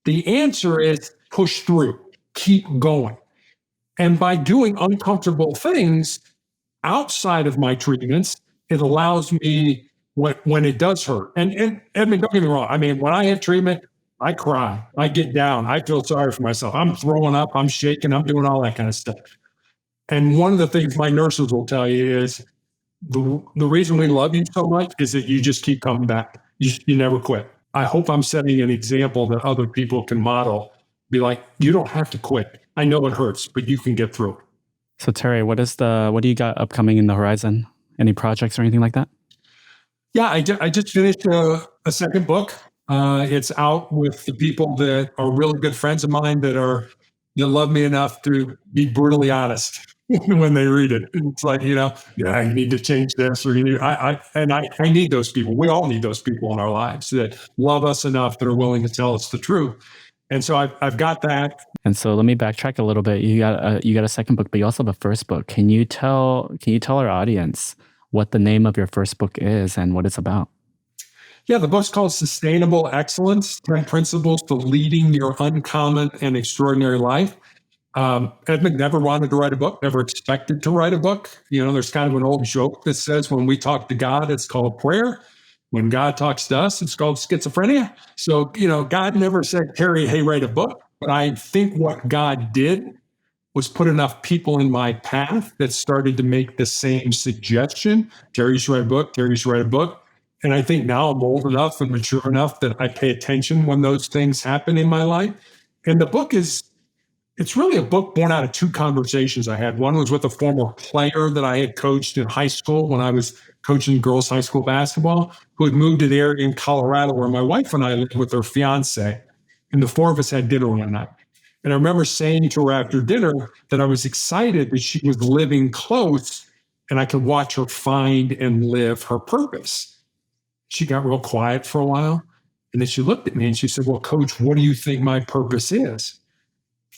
The answer is push through, keep going. And by doing uncomfortable things outside of my treatments, it allows me when it does hurt. And Edmund, don't get me wrong. When I have treatment, I cry, I get down, I feel sorry for myself. I'm throwing up, I'm shaking, I'm doing all that kind of stuff. And one of the things my nurses will tell you is the reason we love you so much is that you just keep coming back. You never quit. I hope I'm setting an example that other people can model. Be like, you don't have to quit. I know it hurts, but you can get through it. So Terry, what do you got upcoming in the horizon? Any projects or anything like that? Yeah, I just finished a second book. It's out with the people that are really good friends of mine that love me enough to be brutally honest when they read it. It's like, you need to change this, or I need those people. We all need those people in our lives that love us enough that are willing to tell us the truth. And so I've got that. And so let me backtrack a little bit. You got a second book, but you also have a first book. Can you tell our audience what the name of your first book is and what it's about? Yeah, the book's called Sustainable Excellence: 10 Principles to Leading Your Uncommon and Extraordinary Life. Edmund never wanted to write a book, never expected to write a book. There's kind of an old joke that says when we talk to God, it's called prayer. When God talks to us, it's called schizophrenia. So, God never said, Terry, hey, write a book. But I think what God did was put enough people in my path that started to make the same suggestion. Terry, you should write a book. Terry, you should write a book. And I think now I'm old enough and mature enough that I pay attention when those things happen in my life. And the book it's really a book born out of two conversations I had. One was with a former player that I had coached in high school when I was coaching girls' high school basketball, who had moved to the area in Colorado where my wife and I lived with her fiance. And the four of us had dinner one night. And I remember saying to her after dinner that I was excited that she was living close and I could watch her find and live her purpose. She got real quiet for a while. And then she looked at me and she said, well, Coach, what do you think my purpose is?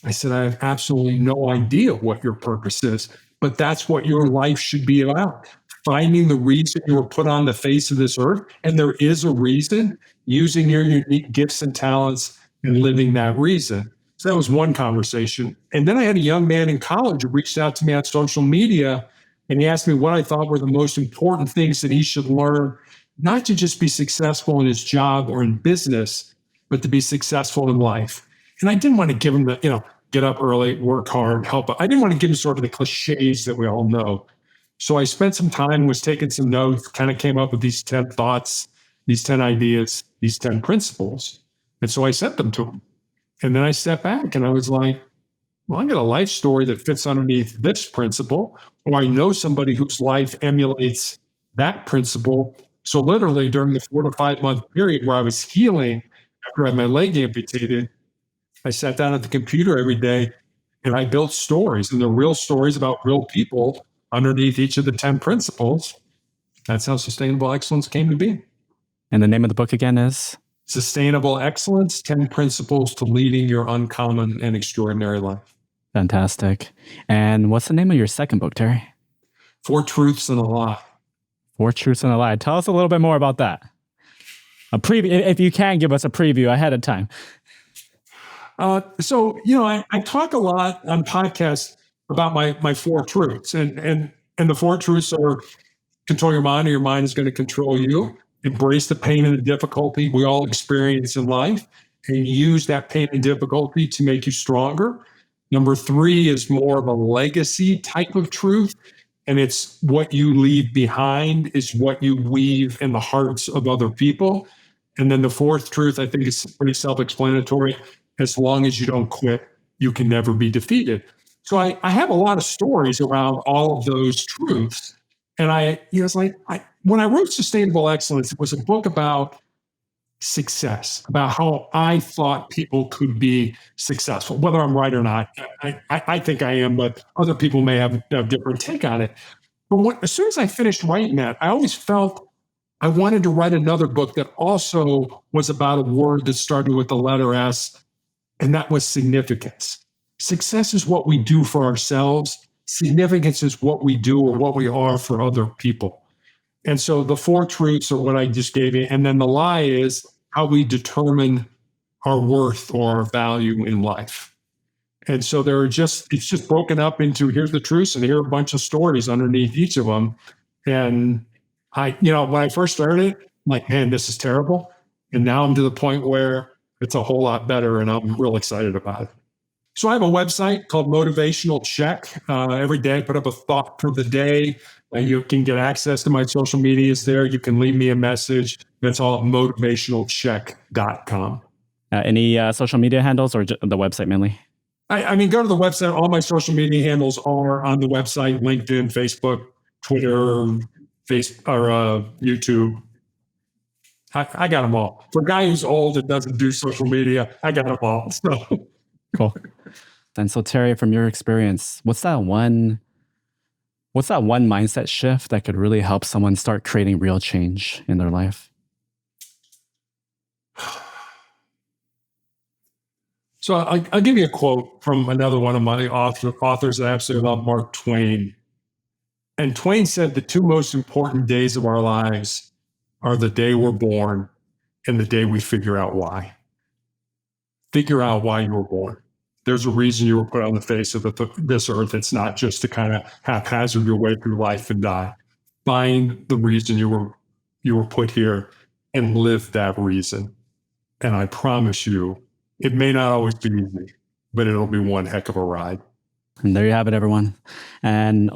I said, I have absolutely no idea what your purpose is, but that's what your life should be about. Finding the reason you were put on the face of this earth. And there is a reason, using your unique gifts and talents and living that reason. So that was one conversation. And then I had a young man in college who reached out to me on social media, and he asked me what I thought were the most important things that he should learn, not to just be successful in his job or in business, but to be successful in life. And I didn't want to give him the, get up early, work hard, help. I didn't want to give him sort of the cliches that we all know. So I spent some time, was taking some notes, kind of came up with these 10 thoughts. these 10 ideas, these 10 principles. And so I sent them to him. And then I stepped back and I was like, well, I got a life story that fits underneath this principle, or I know somebody whose life emulates that principle. So literally during the 4 to 5 month period where I was healing after I had my leg amputated, I sat down at the computer every day and I built stories, and they're real stories about real people underneath each of the 10 principles. That's how sustainable excellence came to be. And the name of the book again is? Sustainable Excellence, 10 Principles to Leading Your Uncommon and Extraordinary Life. Fantastic. And what's the name of your second book, Terry? 4 Truths and a Lie. 4 Truths and a Lie. Tell us a little bit more about that. A preview, if you can give us a preview ahead of time. I talk a lot on podcasts about my 4 truths, and the 4 truths are: control your mind, or your mind is going to control you. Embrace the pain and the difficulty we all experience in life, and use that pain and difficulty to make you stronger. Number 3 is more of a legacy type of truth, and it's what you leave behind is what you weave in the hearts of other people. And then the 4th truth, I think, is pretty self-explanatory. As long as you don't quit, you can never be defeated. So I have a lot of stories around all of those truths. And when I wrote Sustainable Excellence, it was a book about success, about how I thought people could be successful, whether I'm right or not. I think I am, but other people may have a different take on it. But as soon as I finished writing that, I always felt I wanted to write another book that also was about a word that started with the letter S, and that was significance. Success is what we do for ourselves. Significance is what we do or what we are for other people. And so the 4 truths are what I just gave you. And then the lie is how we determine our worth or our value in life. And so it's just broken up into, here's the truths and here are a bunch of stories underneath each of them. And when I first started, I'm like, man, this is terrible. And now I'm to the point where it's a whole lot better, and I'm real excited about it. So I have a website called Motivational Check. Every day I put up a thought for the day. You can get access to my social medias there. You can leave me a message. That's all at motivationalcheck.com. Any social media handles or the website mainly? Go to the website. All my social media handles are on the website: LinkedIn, Facebook, Twitter, YouTube. I got them all. For a guy who's old and doesn't do social media, I got them all. So. Cool. And so, Terry, from your experience, what's that one mindset shift that could really help someone start creating real change in their life? So I'll give you a quote from another one of my authors that I absolutely love, Mark Twain. And Twain said, the 2 most important days of our lives are the day we're born and the day we figure out why. Figure out why you were born. There's a reason you were put on the face of this earth. It's not just to kind of haphazard your way through life and die. Find the reason you were put here and live that reason. And I promise you, it may not always be easy, but it'll be one heck of a ride. And there you have it, everyone. And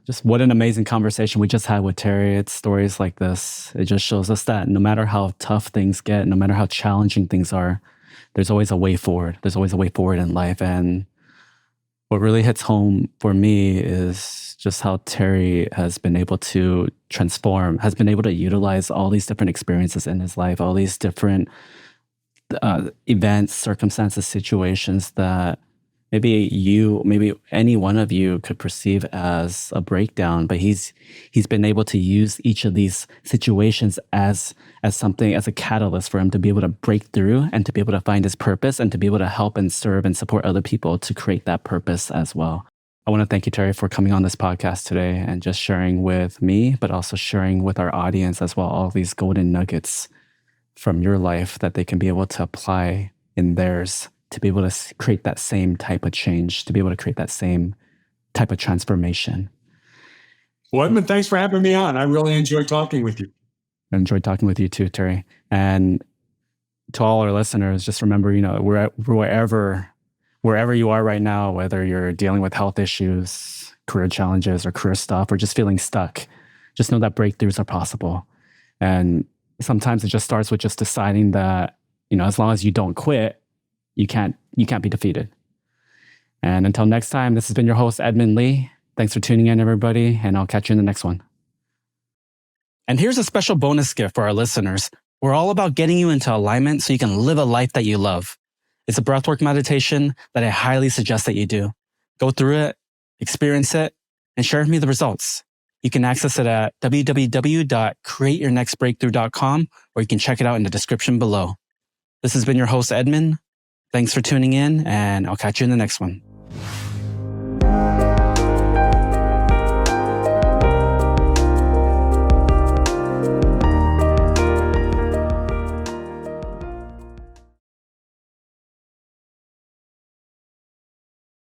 just what an amazing conversation we just had with Terry. It's stories like this. It just shows us that no matter how tough things get, no matter how challenging things are, there's always a way forward. There's always a way forward in life. And what really hits home for me is just how Terry has been able to transform, has been able to utilize all these different experiences in his life, all these different events, circumstances, situations that maybe any one of you could perceive as a breakdown, but he's been able to use each of these situations as something, as a catalyst for him to be able to break through and to be able to find his purpose and to be able to help and serve and support other people to create that purpose as well. I want to thank you, Terry, for coming on this podcast today and just sharing with me, but also sharing with our audience as well, all these golden nuggets from your life that they can be able to apply in theirs, to be able to create that same type of change, to be able to create that same type of transformation. Well, Edmund, thanks for having me on. I really enjoyed talking with you. I enjoyed talking with you too, Terry. And to all our listeners, just remember, wherever you are right now, whether you're dealing with health issues, career challenges, or career stuff, or just feeling stuck, just know that breakthroughs are possible. And Sometimes it just starts with just deciding that, as long as you don't quit, you can't be defeated. And until next time, this has been your host, Edmund Lee. Thanks for tuning in, everybody, and I'll catch you in the next one. And here's a special bonus gift for our listeners. We're all about getting you into alignment so you can live a life that you love. It's a breathwork meditation that I highly suggest that you do. Go through it, experience it, and share with me the results. You can access it at www.createyournextbreakthrough.com, or you can check it out in the description below. This has been your host, Edmund. Thanks for tuning in, and I'll catch you in the next one.